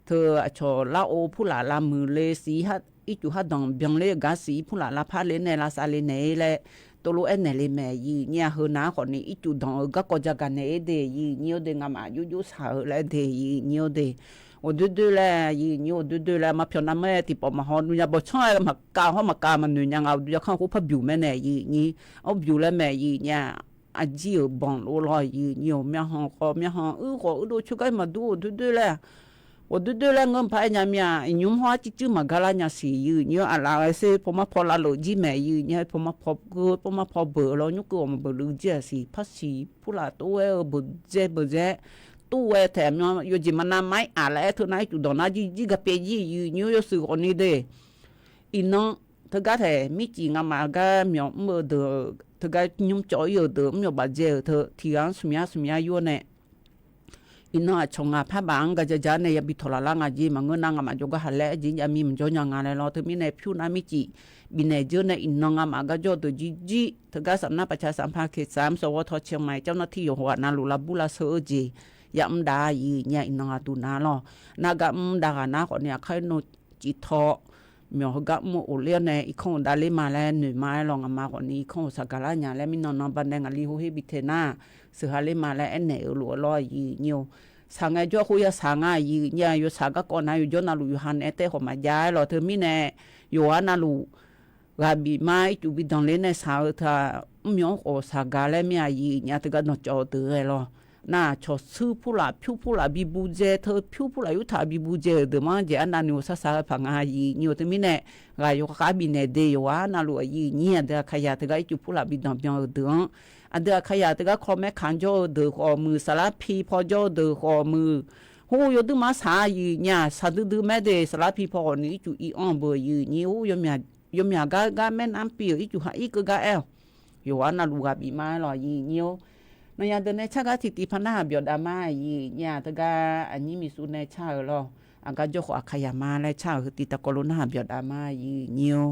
S7: thơ cho la ô phụ là la mưa lê xí hát ít chú hát đồng biang lê gà xí phụ là la pha lên nè la sa lên nè lệ tôi lúc nè lên mẹ gì nhà hơn na còn nè ít chú đồng ở các con gia cái nè để gì nhiều để ngà mà yu sa lại để gì nhiều để ở đưa là gì nhiều đưa là mà phiền lắm ấy thì bỏ mà họ nuôi bỏ chơi mà cao mà nuôi nhà ngào nuôi không có phải biểu mẹ nè gì nhỉ ông biểu là mẹ gì nhà à chỉ ở bằng lô lo gì nhiều mẹ họ có đôi chút cái mà đưa là ở đưa là ngâm phải nhà mẹ nhúng hoa chứ mà gala nhà xì gì nhiều à là sẽ bỏ mà bỏ là lỗ gì mẹ gì nhỉ bỏ mà bỏ bờ lo nhúng cửa mà bờ lưỡi gì xì phát xì phụ là tôi ở bờ dễ tôi thèm nhau yo chỉ mà nam máy à lại thứ này chủ động là gì gặp gì nhiều yo sự còn đi đây nó thực ra thì mi chỉ ngắm mà cái miệng mơ được thực ra nhung chói yo được miệng bà dễ thì anh sumia yo này nó trong ngà phá bảng cái giá này bị thổi là ngà gì mà ngân ngà mà cho cái hạt lẽ gì nhà mình cho nhà ngà này lo thì mi này phiêu na mi chỉ bị này giờ này nó ngà mà cái cho từ gì thực ra sắm na bạch cha sắm pha kẹt sắm số thọ chiang mai trong nó thi yo hoa na lula bula sơ gì yam đa gì nhà nó tu na lo na gam đa na còn nhà khai nó chỉ thọ miêu gam mu ulian này không đa lên mà lên nửa mai lòng mà còn đi không sao cả là nhà lên mình nó ban đêm ali hui bị thế na sự hà lên mà lên này ở lúa lo gì nhiều sáng ngày cho khuya sáng ngày gì nhà yo sáng các con này yo na lu han ete họ mà giá lo thứ mình này yo na lu gà bị mai chú bị đong lên này sao thà miêu ở sáng gà lên mía gì nhà từ cái nó cho từ lo na cho sư phụ là bị bù dê thơ phụ là yếu thà bị bù dê được mà giờ anh nói sao phẳng gì nhiều thứ mình này gái yêu cá bị này đây quá na lụa gì nhiều được khai từ cái chú phụ là bị đòn biang được anh được khai từ cái kho mẹ khăn cho được họ mưa salad pi po cho được họ mưa hồ yêu được mà sao gì nhà sao được mẹ để salad pi po này chú ý ăn bữa gì nhiều yêu nhà gái mẹ ăn pi chú hay cái gái eo yêu anh na lụa bị mà lo gì nhiều nó nhà từ này chắc là thì phản hà biểu đam mai gì nhà từ cái anh ấy mi su này cha rồi อากาโยขอขยามาและชาวคือติตะกลุนหาเบียดอามายืเนียว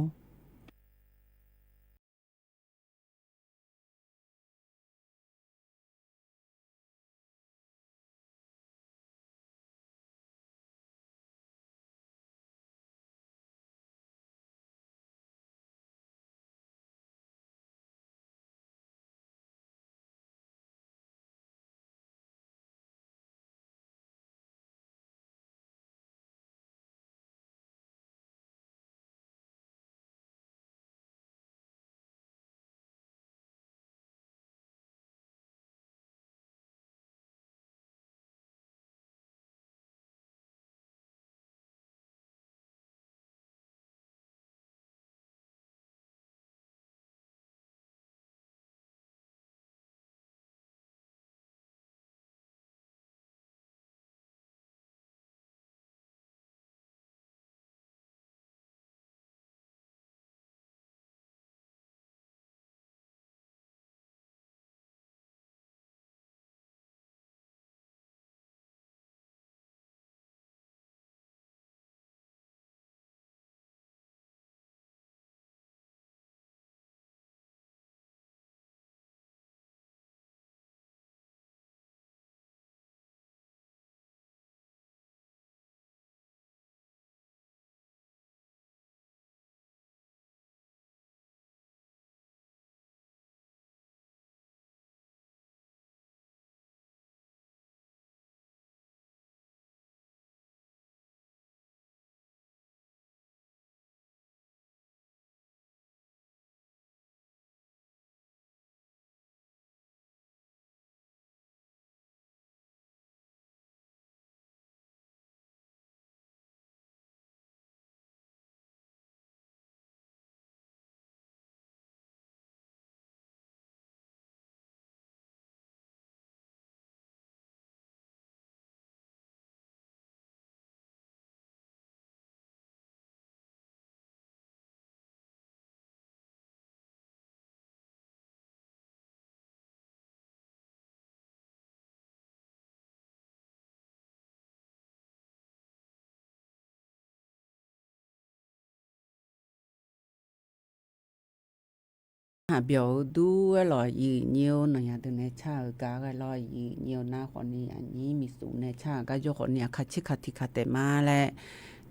S7: หาเบียวดูลอยยืเนียวหน่อยถึงในชากาก็ลอยยืเนียวหน้าคนนี้อันนี้มีสูงในชาก็ยกคนนี้คัดชิคัดที่คัดแต่มาและ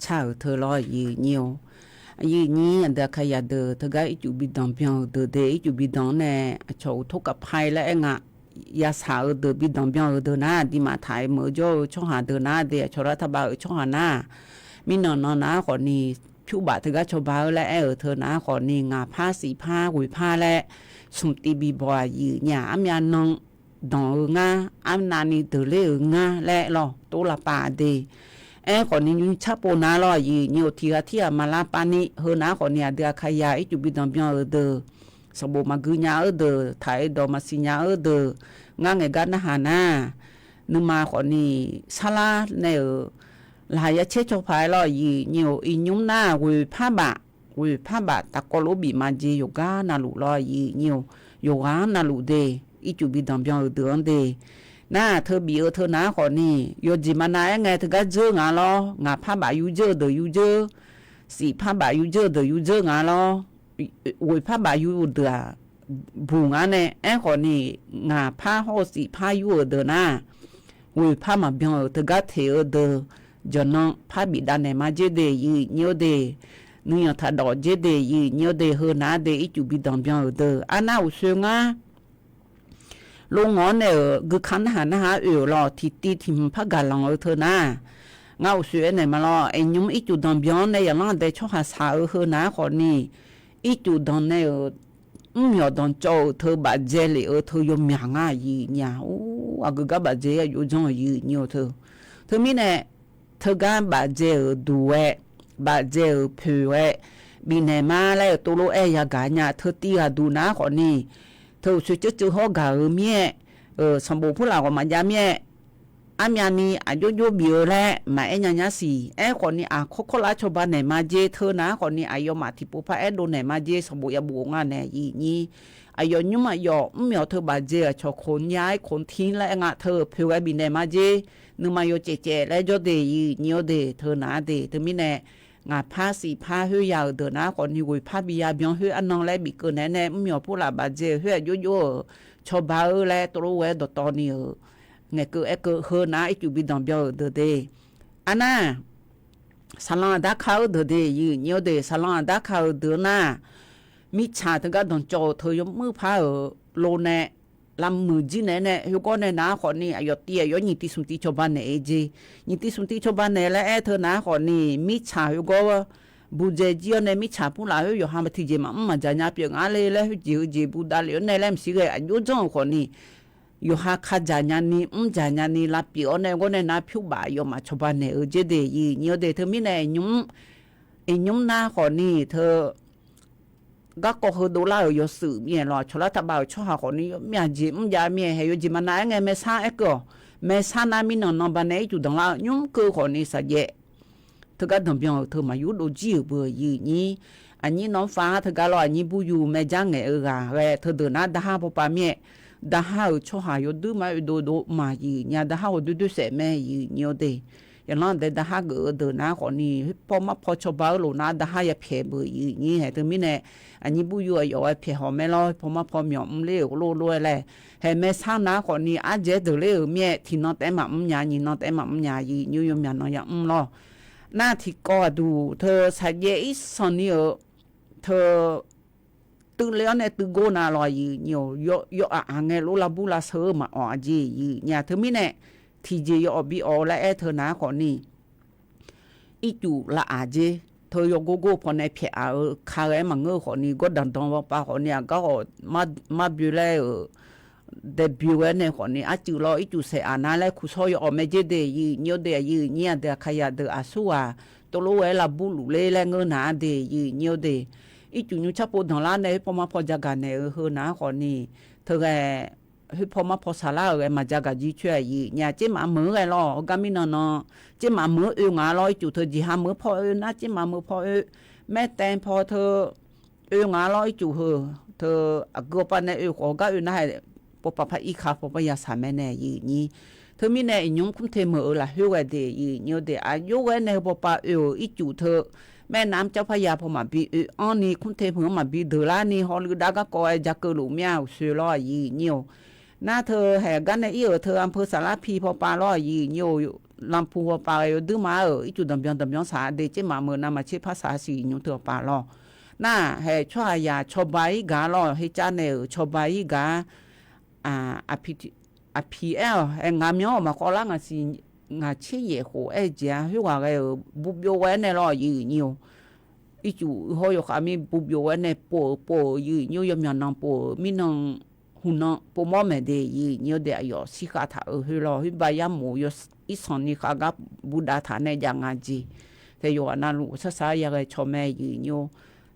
S7: ชาเธอลอยยืเนียวยืนี้อันเดขยะเดอเธอก็อีจูบิดองเปียวเดอเดอีจูบิดองแน่โชว์ทุกกับไพ่และเองอ่ะยาสาวเดอบิดองเปียวเดอหน้าดีมาถ่ายเมื่อโจช่องหาเดอหน้าเดียชรัฐบาลช่องหาหน้ามีนอนหน้าคนนี้ผิวบาดเธอก็ชบาและเธอหน้าคนนี้งาผ้าสีผ้าหุยผ้าและสุมตีบีบัวยืเนี่ยอามยานองดองงาอามนานีเดอเล่งาและรอตัวละปาเดคนนี้ยุ่งชับโปนาลอยยืเนี่ยทีละที่มาลาปานิเฮน้าคนนี้เดือขยายจุบิดอมยอเดอสมบูมากุญญาเดอถ่ายดอมาสิญญาเดองาเงกันนะฮานานึมาคนนี้ซาลาเนลายเชชพายลอยยืเนี่ยอินยุ่มหน้าวิผ้าบะตะกอลบีมาเจโยกานาลุลอยยืเนี่ยโยกานาลุเดอีจุบิดอมยอเดอเดน่าเธอบีเธอหน้าคนนี้โยจิมานาไงเธอก็เจองาลองาผ้าบายูเจอเดอยูเจอสีผ้าบายูเจอเดอยูเจองาลอวยผ้าบายูเดอบูงาเนี่ยคนนี้งาผ้าห่อสีผ้ายูเดอหน้าวยผ้ามาเบียงเธอก็เทเดอจนน้องผ้าบิดาเนี่ยมาเจเดยีเนียวเดนี่ยถ้าดอเจเดยีเนียวเดเฮนาเดอีจูบิดอมเบียงเดออันน่าอุศงาลงงอนเนี่ยคือขันหันหารอทิตีทิมพักกาลังเธอหน้าเงาสวยเนี่ยมารอไอ้ยุ่มอีจุดดอนบิอนเนี่ยอย่างนั้นได้ชอบหาสาวเธอหน้าคนนี้อีจุดดอนเนี่ยมีดอนโจเธอบาดเจ็บเลยเธอยมยังอ่ะยีเนี่ยโอ้อากูก็บาดเจ็บอยู่จังยีเนี่ยเธอมีเนี่ยเธอการบาดเจ็บด้วยบาดเจ็บผิวมีเนี่ยมาแล้วตัวโลยากาเนี่ยเธอตีหาดูหน้าคนนี้เธอช่วยจะหัวกาเมียสมบูรณ์ผู้หลักออกมายาเมีย阿面呢啊有苗咧，买一样事，可能啊可拉出班呢嘛接特那可能啊有嘛提不怕do呢嘛接什么也不啊呢你啊有你嘛有唔有特把接choคนย้ายคนทิ้งและงะเธอเพื่อบิน呢嘛接นึมา有姐姐และ就的有的เธอนา的เธอมี呢งาผ้าสีผ้าเฮือยาวเดินนะก่อนที่กุยผ้าบิยาเบียงเฮืออันนองและบิเกินแน่ไม่เอาผู้หลับบาดเจ็บเฮือยั่วชาวบ้านและตัวเวดตอนนี้เนี่ยเกิดเฮือนะไอจูบิดองเบียวเดอันน่ะสลังดักเขาเดยืนเยอะเดสลังดักเขาเดินน่ะมิชาถึงก็โดนโจเธอยกมือผ้าโลเน่ลำมือจีเนี่ยฮิวก็เนี่ยนะคนนี้อยากตีอยากยิงตีสุนตีชาวบ้านเนี่ยยิงตีสุนตีชาวบ้านเนี่ยแล้วเธอนะคนนี้มิชาฮิวก็บูเจจีเนี่ยมิชาพูดแล้วอยู่หามาที่เจมาจะเนี่ยเพียงอะไรแล้วจีบูดาเลยเนี่ยแล้วสิ่งอายุจังคนนี้อยู่หาข้าจานนี่จานนี่รับเปียวเนี่ยก็เนี่ยนะผิวบ่ายอยู่มาชาวบ้านเนี่ยเจเดียเนี่ยเดเธอมีเนี่ยยุ่มหน้าคนนี้เธอก็ก็คือดูแลอยู่สื่อเนี่ยหรอชลาตบ่าวชอบคนนี้มีจิมยามีให้อยู่จิมันไหนไงไม่ทราบก็ไม่ทราบนะมีน้องบ้านไหนอยู่ตรงนั้นยุ่งคือคนนี้สักเยอะเธอก็ทำเพียงเธอมาอยู่ดูจีบเบอร์ยี่นี่อันนี้น้องฟ้าเธอก็รออันนี้บุยูไม่จ้างไงกันเธอเดินหน้าด่าพ่อป้าเมียด่าชอบอยู่ดูมาดูมายี่เนี่ยด่าดูเสแม่ยี่เนี่ยเดอย่างนั้นแต่ด่าก็เดินหน้าคนนี้พอมาพอชาวบ้านหลูน่าด่าอย่าเพ่เบอร์ยี่นี่ให้เธอมีเนี่ยอันนี้บุยูอยู่ไอ้เพ่หอมไม่รอพอมาพอมีอมเลี้ยวโลแหละให้แม่สร้างน้าคนนี้อาจจะเดือดเลยเมียที่น้องแต่มาหยานี่น้องแต่มาหยายี่ยุ่ยน้องอย่างรอหน้าที่ก็ดูเธอใช้เยอิสอนนี่เธอตื่นแล้วเนี่ยตื่นโกนาลอยอยู่อ่างเงลูลาบุลาเซอมาอ๋อจีเนี่ยเธอไม่เนี่ยที่จีอยู่บีอและเธอหน้าคนนี้อีจูละอาเจเธออยู่โกพอในเพียคาเรมังเงอคนนี้ก็ดันตรงว่าป้าคนนี้ก็มาบิวเลยเดบิวเนี่ยคนนี้อาจูรออีจูเสียนาเลยคุซอยอไม่เจเดียเนี่ยเดียเนี่ยเดียขยะเดียอาสัวตัวรู้ว่าลาบุลุเลยเงินหนาเดียเนี่ยเดียอีจูนี่ชอบพูดถึงร้านเนี่ยพอมาพอจากกันเนี่ยเฮนะคนนี้เธอแกพอมาพอสาระแกมาจากกันจีช่วยเนี่ยเจ้ามามือไงล่ะก็มีน้องเจ้ามามืองาลอยจูเธอจีหามือพอนะเจ้ามามือพอแม่แต่พอเธองาลอยจูเธอก็ปันเนี่ยขอก็นะให้ปปพอีขาปปยาสามแม่เนี่ยนี่เธอมีเนี่ยยุ่งคุ้มเทมือละหิวเดียเนี่ยเดียอายุเว้เนี่ยปปอีจูเธอแม่น้ำเจ้าพญาพอมาบีอันนี้คุ้มเทมือมาบีเดล่านี่ฮอลลูดาก็กอยจากเกลูเมียวเสือลอยเนี่ยหน้าเธอแห่กันในเธออำเภอสารพีพอปลาลอยเนี่ยลำพูพอปลาดื้อมาอีจูดำยองสาเดเจมาเมื่อนามาเชภาษาสีเนี่ยเธอปลาลอหน้าแห่ช่วยยาชอบใบกาลอให้จ้าเนี่ยชอบใบกาPL งามย่อมาขอละงาสิงาเชี่ยโหเจ้าหิว่าไงบุบโยไว้ในรอยืนอีจูหอยขามีบุบโยไว้ในโปยืนยมยันนองโปมีนองหุ่นนองโปมอแม่เดยืนเดียอยู่สิกาถาหิรอหิบายามูยอีสอนนี่ข้ากับบุดาฐานในยังอาจีแต่อยู่นั่นลูกภาษาอย่างไรชอแม่ยืน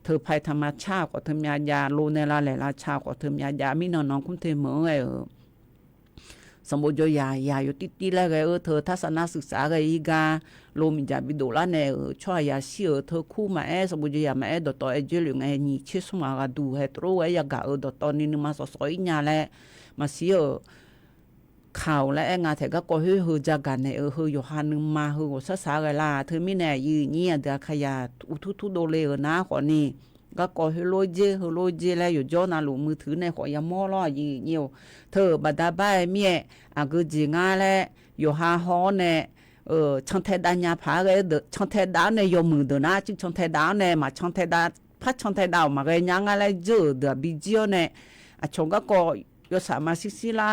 S7: เธอภัยธรรมชาติก็เธอมียาโลในลาแหล่ราชาก็เธอมียามีน้องคุ้มเทเหมือนไงสมบูรณ์ยาอยู่ติดแล้วไงเธอทัศนศึกษาไงอีกาโลมิจาบิโดละเนี่ยช่วยยาเสียเธอคู่มาสมบูรณ์ยามาดต่อเจริญไงนี่เชื่อสมากดูให้ตัวไอ้ยากาดต่อนี่นึกมาสอยเนี่ยแหละมาเสียข่าวและงานแต่ก็เฮือจากกันเนี่ยอยู่หันนึงมาภาษาไงล่ะเธอไม่แน่ยืนเนี่ยเดี๋ยวขยะทุโดเลยนะคนนี้ก็เฮโลเจแล้วอยู่จอนาลูมือถือในขอยามอล้อยี่เธอบัดาบ้าเมียก็จีงาแล้วอยู่หาฮอเนี่ยช่างเทดานยาผาเลยช่างเทดานเนี่ยอยู่มือเดินนะจึงช่างเทดานเนี่ยมาช่างเทดานพัดช่างเทดานมาเลยยังอะไรเจอเดือบิจิโอเนี่ยชงก็อยู่สามารถสิลา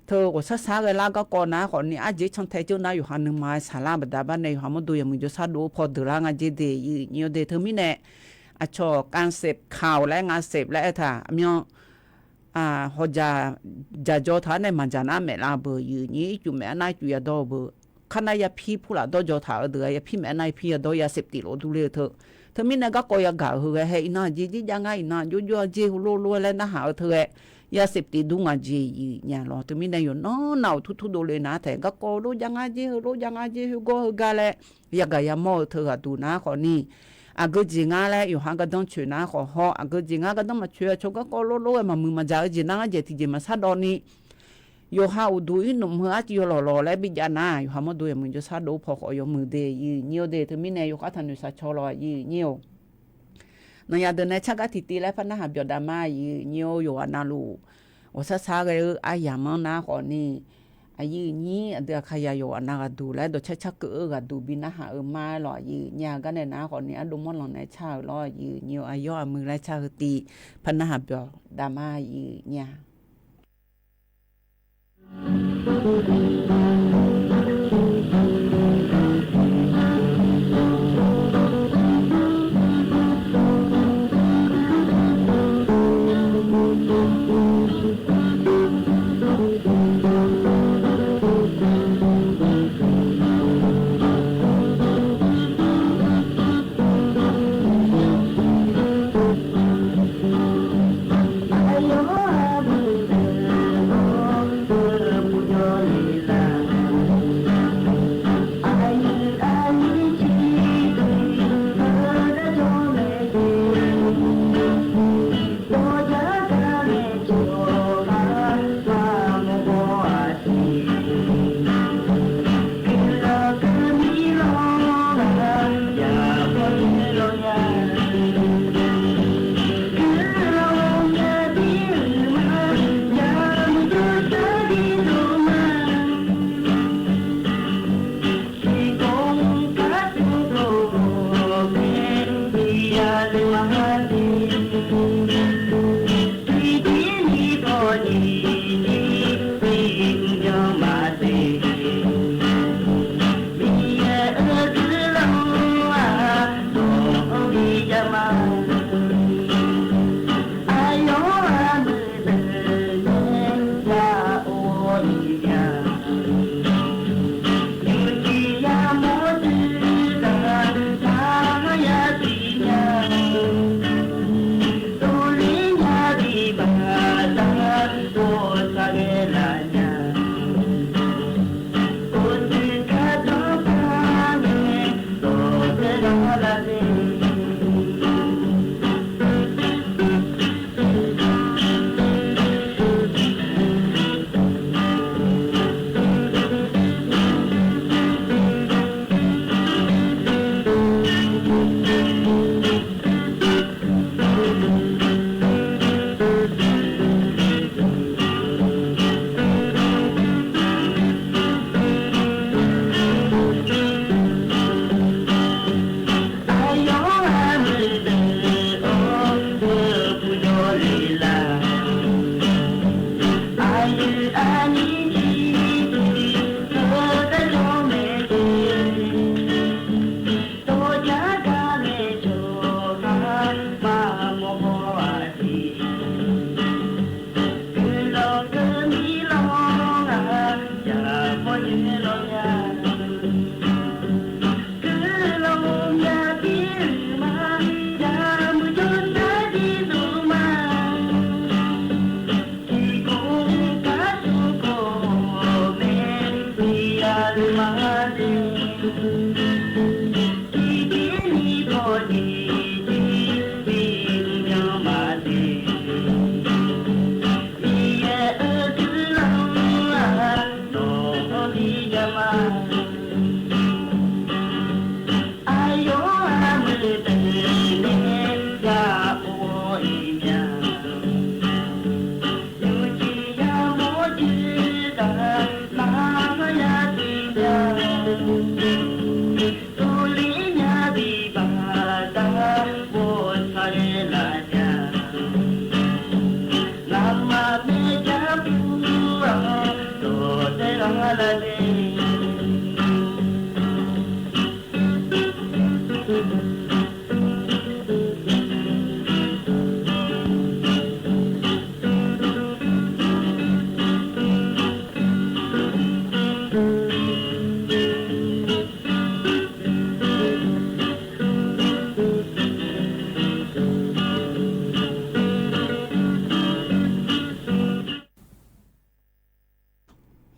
S7: เธอก็ซาเลยล่ะก็นะคนนี้อาจจะช่างเทเจ้านะอยู่หันนึงมาสาราบัดาบ้านในหัวมันดูอย่างมือจะซาดูพอเดือดงานเจเดียเดเธอมีเนี่ยชอการเสพข่าวและงานเสพและท่ามีฮอจะจอท่าในมันจะน่าเมล่าเบอร์ยืนนี้จุ่มแม่นายจุยาดอเบอร์ขณะยาพี่ผู้ละดอจอท่าเดือยาพี่แม่นายพี่ดอยาเสพติดโอดูเลยเธอมีน่ะก็กอยากาเฮยให้น่าจียังไงน่ะยั่วจีโลแล้วนะหาเธอ ยาเสพติดดุงอาเจยีเนี่ยหรอตัวมีนายอยู่น้อหนาวทุๆโดเลยนะแต่ก็โกโรยังอาเจโรยังอาเจก็กาเลยยากายามอเธอดูนะคนนี้อาก็จริงอ่ะเลยอยู่ห่างกันต้องช่วยนะขอฮออาก็จริงอ่ะก็ต้องมาช่วยชกก็โลมามือมาจ่ายจริงนะเจที่จะมาซาดอนี่อยู่ห่าอุดุยหนุ่มหัวอาจอยู่หล่อๆแล้วบิจานาอยู่ห่ามาดูอย่างมึงจะซาดูพอขอยมือเดยีเนียวเดตัวมีนายอยู่ข้าทันอยู่ซาชอลอยยีเนียวนายเดินในชักติตีแล้วพันนาหาเบียดามายีเนียวอยู่อนาลูว่าซาซาก็อายามนะคนนี้อายุนี้เดือขยายอยู่อนาก็ดูแล้วดูชักก็ก็ดูบินะหามาหล่อยีเนี่ยก็ในนะคนนี้ดูมันหล่อในชาหล่อยีเนียวอายุมือและชาตีพันนาหาเบียดามายีเนี่ย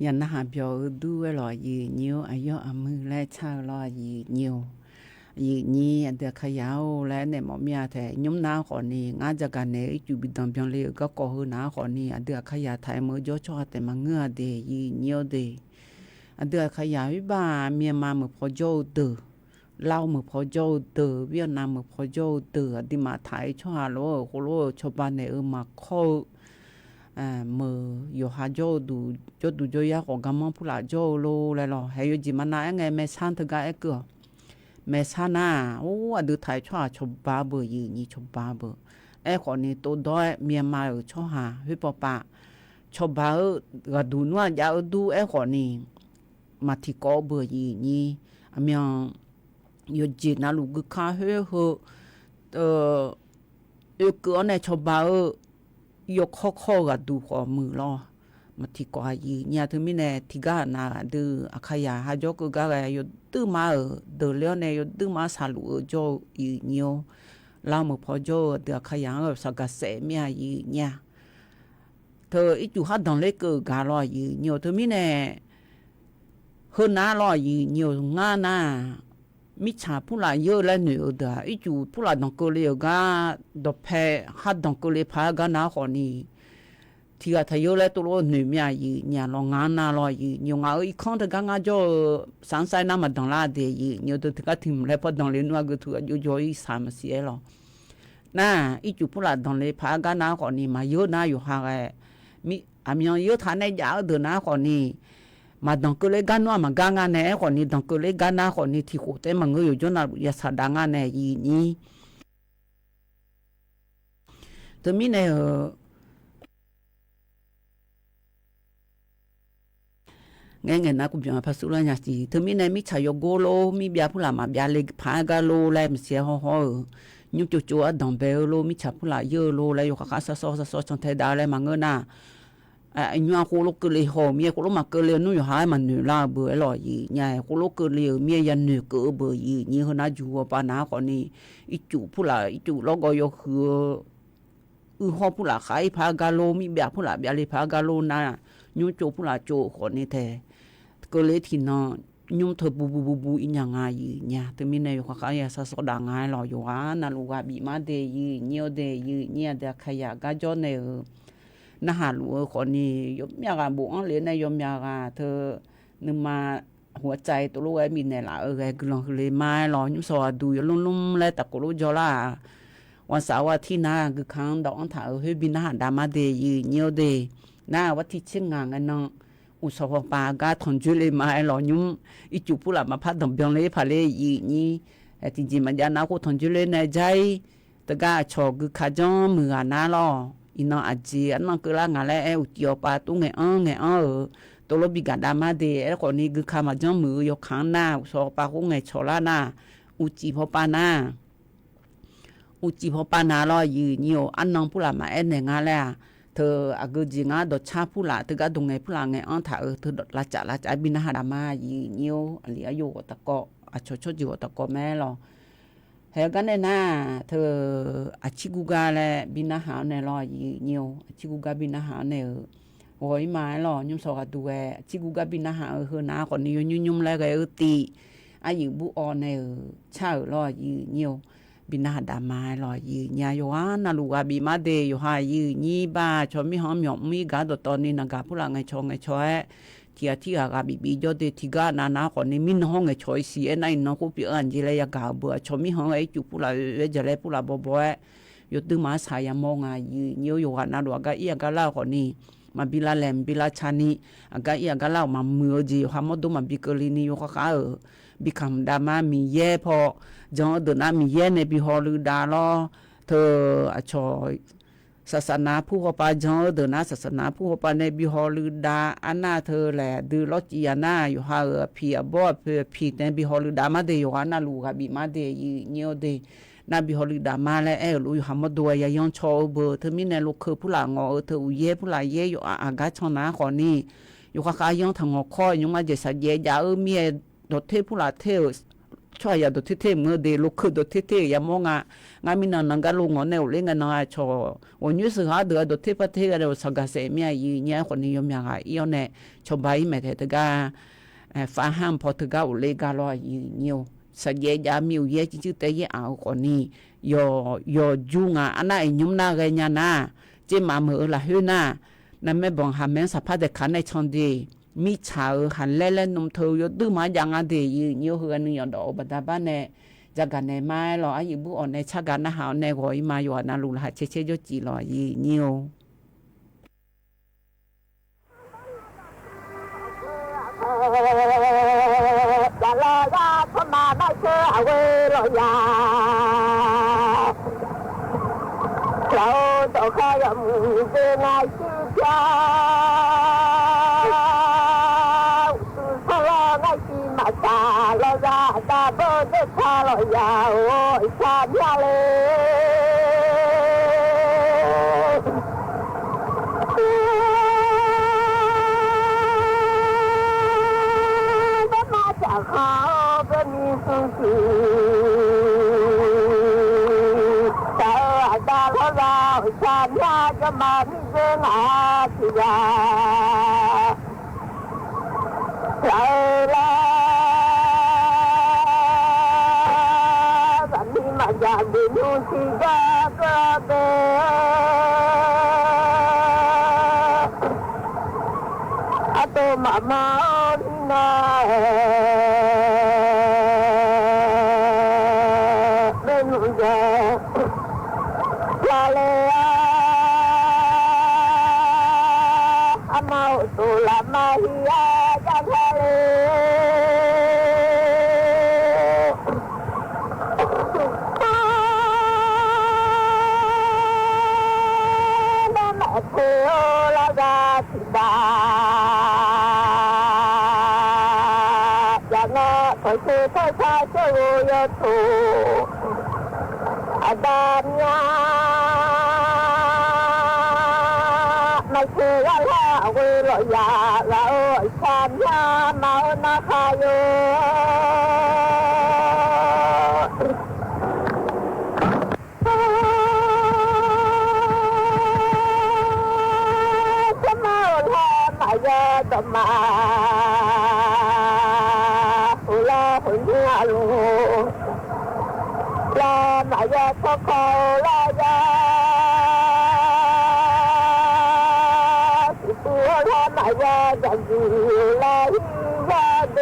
S7: ยันนะหาเบียวดูไว้หล่อยืนยิ้วอายุอามือและชาหล่อยืนยิ้วยืนนี้เดือขยาวและเนี่ยหมอมีแต่ยุ่มน้าขอนี้งานจากการเนี่ยอยู่บิดอนเพียงเลยก็ก่อหือน้าขอนี้เดือขยาไทยมือจ่อชอแต่มาเงือเดยืนยิ้วเดเดือขยาวิบ้าเมียมามือพอโจเดือเล่ามือพอโจเดือเวียดนามมือพอโจเดือดิมาไทยช่อโลโคโลชาวบ้านเนี่ยมาเข้ามืออยู่หาโจดูโจดูโจยาของกำมันผู้หลาโจโลเลยหรอให้อยู่จีมันน่าไงแม่ชันถึงกันเอกแม่ชันน่ะโอ้ดูไทยช่อชาวบ้านเบอร์ยืนนี่ชาวบ้านเบอร์คนนี้ตัวด้อยเมียมาช่อหาพี่ปอปะชาวบ้านก็ดูนัวยาดูคนนี้มาที่เกาะเบอร์ยืนนี่เมียอยู่จีน่าลูกค้าเฮ้ยอยู่เกาะในชาวบ้านยกข้อกับดูขอมือรอมาที่กว่ายีเนี่ยถึงมีเนี่ยที่กานาดูอาขยาหาจกก็กอยู่ตื้อมาเดือดเลี้ยวเนี่ยอยู่ตื้อมาสาลุโจยีเนี่ยเราเมื่อพอโจเดือขยาสักเสมียีเนี่ยเธออีจูฮัดดองเล็กกาลอยีเนี่ยถึงมีเนี่ยเฮือน้ารอยีเนี่ยงานามิชาผู้หลายเยอะและเหนือเด้ออีจูผู้หลายดองเกลียกาดอกแพฮัดดองเกลียพากานาขอนี้ที่กาทายและตัวเหนือมียีเนี่ยลองงานนาลอยยียงเอาอีกครั้งแต่กางาจ่อสังสายน้ำมาดองลาเดียยีเนี่ยตัวที่กาทิมแล้วพอดองเลี้ยนว่าก็ถูกอยู่จ่อยสามเสียหรอน่าอีจูผู้หลายดองเลยพากานาขอนี้มาเยอะนะอยู่ห่างมีอามีเยอะฐานในยาวเดินนาขอนี้มาดองเกลือกันว่ามันกางานเนี่ยคนนี้ดองเกลือกันนะคนนี้ที่โคตรมันก็อยู่จนน่ะยาสาดงานเนี่ยยีนี้ตัวมีเนี่ยไงนะกูจะมาพัสดุแล้วเนี่ยสิตัวมีเนี่ยมีชายโกโลมีเบียผู้หลามาเบียเล็กพากาโลแล้วมันเสียห่อยุบจู่ๆดองเบลโลมีชาผู้หลาเยอะโลแล้วอยู่ข้างๆซอจังเทดาแล้วมันเงินน่ะanh nhua cô lúc cười lì hồ mía cô lúc mà cười lì nuôi hai mà nửa la bữa lò gì nhà cô lúc cười lì mía dân nửa cỡ bữa gì như hơn á chú bà ná còn đi ít chủ phụ là ít chủ lo gọi vô khứa họ phụ là khai phá galo mi bẻ phụ là bẻ lì phá galo na nhung chủ phụ là chủ còn đi thế cười lì thì nó nhung thở bu in nhà ngay gì nhà từ mi này họ khai sa so đàng ngay lò vô á na lu gà bị má đề gì nhiều đề gì nhiều đề khai ya gà cho nàyน่าหาหลัวคนนี้ยมยากาบุ้งเลี้ยนยมยากาเธอนึกมาหัวใจตัวลูกไอ้มีเนี่ยละกลองเลยมาหล่อยุ่งสอดูยลุ่มๆแล้วตะกุลุจอล่าวันเสาร์ที่น่าคือครั้งดอกอันถ่ายเฮ้ยบินน่าดามาเดยเนียวเดยน่าวัดที่เชียงงานกันน้องอุศภปากาทนจุเลยมาหล่อยุ่งอีจูผู้หลับมาพัดดอกเบี้ยเลยพาเลยนี่จริงๆมันยานาโคทนจุเลยในใจแต่ก็ชอคือขาจ้อมือหน้าล่ออินอาจีอันนั้นคือละงานแล้วอุจจาระตุ้งตัวรถบิการดามาเดะแล้วคนนี้คือขามาจ้องมือยกข้างหน้าสอบปากกุ้งชอลาหน้าอุจิพอปานาลอยยืนอยู่อันน้องผู้หลามาเนี่ยงานแล้วเธออากูจีงาดชาผู้หลาเธอก็ตรงไงผู้หลาไงถ่ายเธอละจ่าบินหาดามายืนอยู่อะไรอยู่ตะกอชดอยู่ตะกอแม่หรอเฮ้ยกันเนี่ยนะเธออาชิกุกาเลยบินหาเนี่ยรออยู่อาชิกุกาบินหาเนี่ยโอ้ยมาหรอยุ่งสอดดูอาชิกุกาบินหาเฮอหน้าคนนี้ยุ่งแล้วก็ตีอายุบุออนเนี่ยเช่ารออยู่บินหาดามาหรออยู่เนี่ยอยู่ว่านาลูกาบิมาเดยอยู่หายอยู่นี่บ้าชอบมีหอมหยอกมีกาดตอนนี้นะกาผู้หลังไงชอที่อากาบิจอดที่กานาคนนี้มินห้องไงชอยสีไอ้นั่นน้องกูเปลี่ยนจีเลยกาบัวชอบมีห้องไอ้จุผู้หลังจะเลยผู้หลังบ่อยอยู่ตึงมาสายมองอยู่ว่านาลูกาอีกาเล่าคนนี้มาบิลาแหลมบิลาชานีอากาอีกาเล่ามาเมื่อจีฮามดูมาบิกลีนีอยู่ข้าบิคำดามามีเย่พอจังเดินมีเย่ในบิฮอลือดาลอเธอชอยศาสนาผู้ฮปาจังเดินศาสนาผู้ฮปาในบิฮอลือดาอันน่าเธอแหละดูลอจียานาอยู่ฮาพีบอพีในบิฮอลือดามาเดอยู่ฮานาลูกาบิมาเดยเนียวเดนาบิฮอลือดามาแล้วลูกฮามดัวยายองชอเบอร์เธอมีในลูกคือผู้หลังเธออุเย่ผู้หลังเย่อยู่อากาชนะขอนี่อยู่ข้ายองทางงอข้อยองมาเจสัยเย่ยาเมียดดเทผู้หลังเทช ช่วยอย่าดูเท่ๆมือเดลุกขึ้นดูเท่ๆอย่ามองงามินังกันลุงอ๋อเนี่ยเล่นกันนะชอวันนี้สึกหาเดือดูเท่ประเทศเราสังกัดเสียมีอีเนี่ยคนนิยมยังไงอีเนี่ยชาวบ้านไม่เท่ตะกาฟ้าห้ามพอตะกาอุเลกาลอยเนี่ยสักเยอะยามีอยู่เยอะจริงๆแต่ยังเอาคนนี้ยอจุงอันนั้นยุ่งน่าเงี้ยนะเจ้ามาเมื่อละหื้อน่ะนั่นไม่บอกหาแม่สภาพเด็กขันในช่องดีมีชาวหันเล่นนมเธอยดื้อมาอย่างอันเดียยืนเหือนอย่างดอกบัดบ้านเนี่ยจากกันในไม้หรออายุบุอ่อนในชักกันนะหาในหอยมาอยู่นั่นลุงละเชี่ยๆจีหรอยืน
S2: อย่าลอยาเข้ามาไม่เชื่อเอาไว้ลอยาเราต้องขยันเดินในชีวิตพอเราในชีวิตมาเราจะได้เบิดพาลอยาโอ้ยชาญาเลยเขาเป็นมีสุขีแต่ดาเราฉันอยากจะมาที่เรื่องอาชีพเราแบบนี้มันอยากดูดูที่จะก็เป็นตัวมานะเป็นหุ่นยนต์ลาเลอามาตุลามาฮิยาจันทะเลนั่นแหละคือลาดาสิบาคอยคือข้าชาเชื่อยถูอาดามยาไม่คือว่าละเวลยาเราชามยาเมานาคาโยจะมาละมายาดมาลูลาหมายาทอกลายาสิตัวลาหมายาจันยูลาฮิยาเด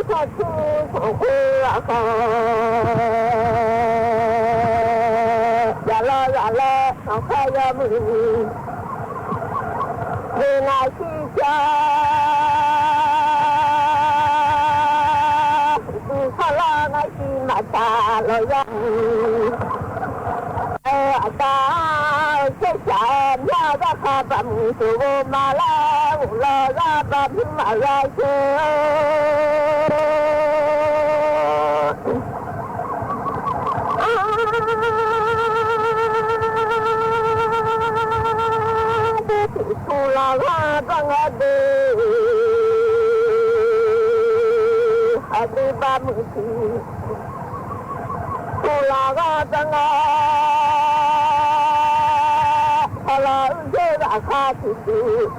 S2: ข้าชื่อของข้าเขาขยามือเวลาที่จะดูข้าลาไงที่มาตาเรายังตาเชื่อใจยาจะขาดมือสูบมาแล้วเราจะแบบมาไรเชื่Hadi bamuti, pulaga tanga, kalau jeda khati,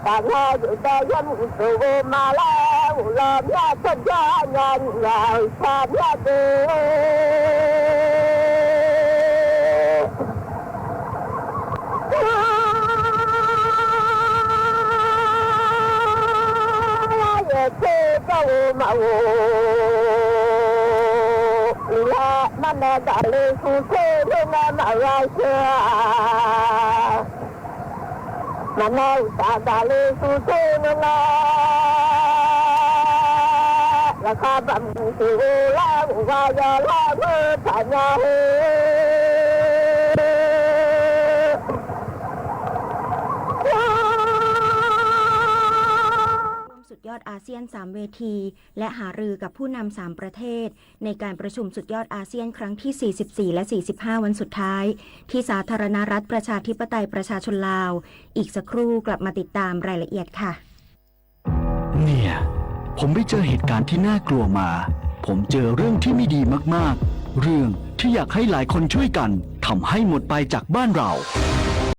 S2: tanga jeda yang musuh malah, ulamnya kerjanya nggak usahnya mau la mana dale su se na ma ra se mana ta dale su se na la kha bam su la wa ya la ma ta nya he
S10: อดอาเซียน3เวทีและหารือกับผู้นำ3ประเทศในการประชุมสุดยอดอาเซียนครั้งที่44และ45วันสุดท้ายที่สาธารณรัฐประชาธิปไตยประชาชนลาวอีกสักครู่กลับมาติดตามรายละเอียดค่ะ
S11: เนี่ยผมไปเจอเหตุการณ์ที่น่ากลัวมาผมเจอเรื่องที่ไม่ดีมากๆเรื่องที่อยากให้หลายคนช่วยกันทำให้หมดไปจากบ้านเรา